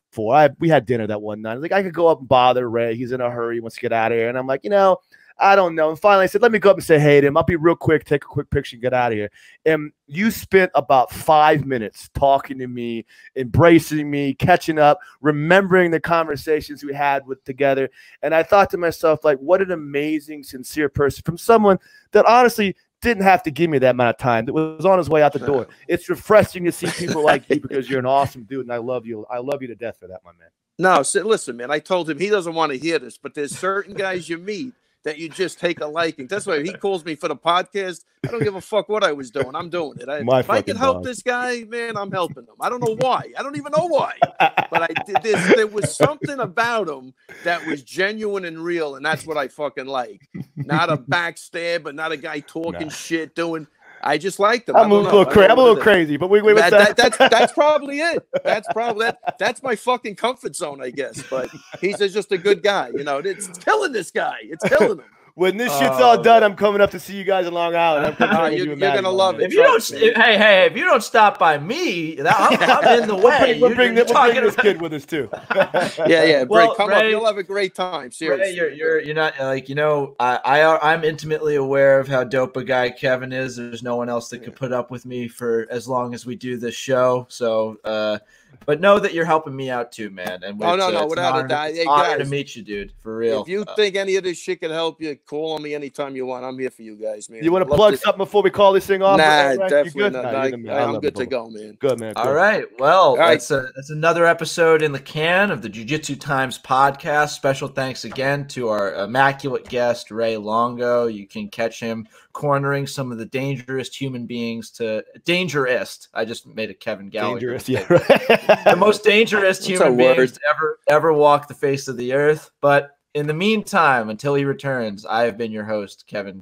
Speaker 3: We had dinner that one night. Like, I could go up and bother Ray. He's in a hurry. He wants to get out of here. And I'm like, I don't know. And finally I said, let me go up and say hey to him. I'll be real quick, take a quick picture and get out of here. And you spent about 5 minutes talking to me, embracing me, catching up, remembering the conversations we had together. And I thought to myself, like, what an amazing, sincere person from someone that honestly didn't have to give me that amount of time. That was on his way out the door. It's refreshing to see people like you because you're an awesome dude, and I love you. I love you to death for that, my man.
Speaker 2: No, listen, man. I told him he doesn't want to hear this, but there's certain guys you meet that you just take a liking. That's why he calls me for the podcast. I don't give a fuck what I was doing. I'm doing it. If I can help this guy, man, I'm helping him. I don't know why. I don't even know why. But I did this. There was something about him that was genuine and real, and that's what I fucking like. Not a backstab, but not a guy talking shit, doing. I just liked him.
Speaker 3: I'm a little crazy, but
Speaker 2: that's probably it. That's my fucking comfort zone, I guess. But he's just a good guy. It's killing this guy. It's killing him.
Speaker 3: When this shit's all done, I'm coming up to see you guys in Long Island.
Speaker 2: You're gonna love it.
Speaker 1: If you don't stop by me, I'm in the way.
Speaker 3: We'll bring this kid with us too.
Speaker 2: Yeah. Well, come up. You'll have a great time. Seriously,
Speaker 1: Ray, you're not I'm intimately aware of how dope a guy Kevin is. There's no one else that could put up with me for as long as we do this show. So, but know that you're helping me out too, man. And
Speaker 2: no, without a doubt.
Speaker 1: It's an honor to meet you, dude. For real.
Speaker 2: If you think any of this shit can help you, call on me anytime you want. I'm here for you guys, man.
Speaker 3: You want to plug something before we call this thing off?
Speaker 2: Nah, definitely not. I'm good to go, man.
Speaker 3: Good, man. Good.
Speaker 1: All right. Well, that's another episode in the can of the Jiu-Jitsu Times podcast. Special thanks again to our immaculate guest, Ray Longo. You can catch him cornering some of the dangerous human beings I just made a Kevin Gallagher.
Speaker 3: Dangerous, yeah, right.
Speaker 1: The most dangerous human beings to ever walk the face of the earth. But in the meantime, until he returns, I have been your host, Kevin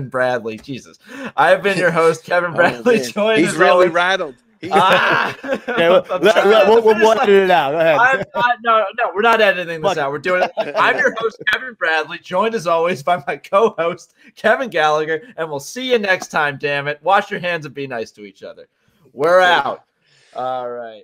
Speaker 1: Bradley. Jesus. I have been your host, Kevin Bradley.
Speaker 2: He's really rattled.
Speaker 3: We'll edit it out. Go ahead.
Speaker 1: No, we're not editing this out. We're doing it. I'm your host, Kevin Bradley, joined as always by my co-host, Kevin Gallagher, and we'll see you next time, damn it. Wash your hands and be nice to each other. We're out. All right.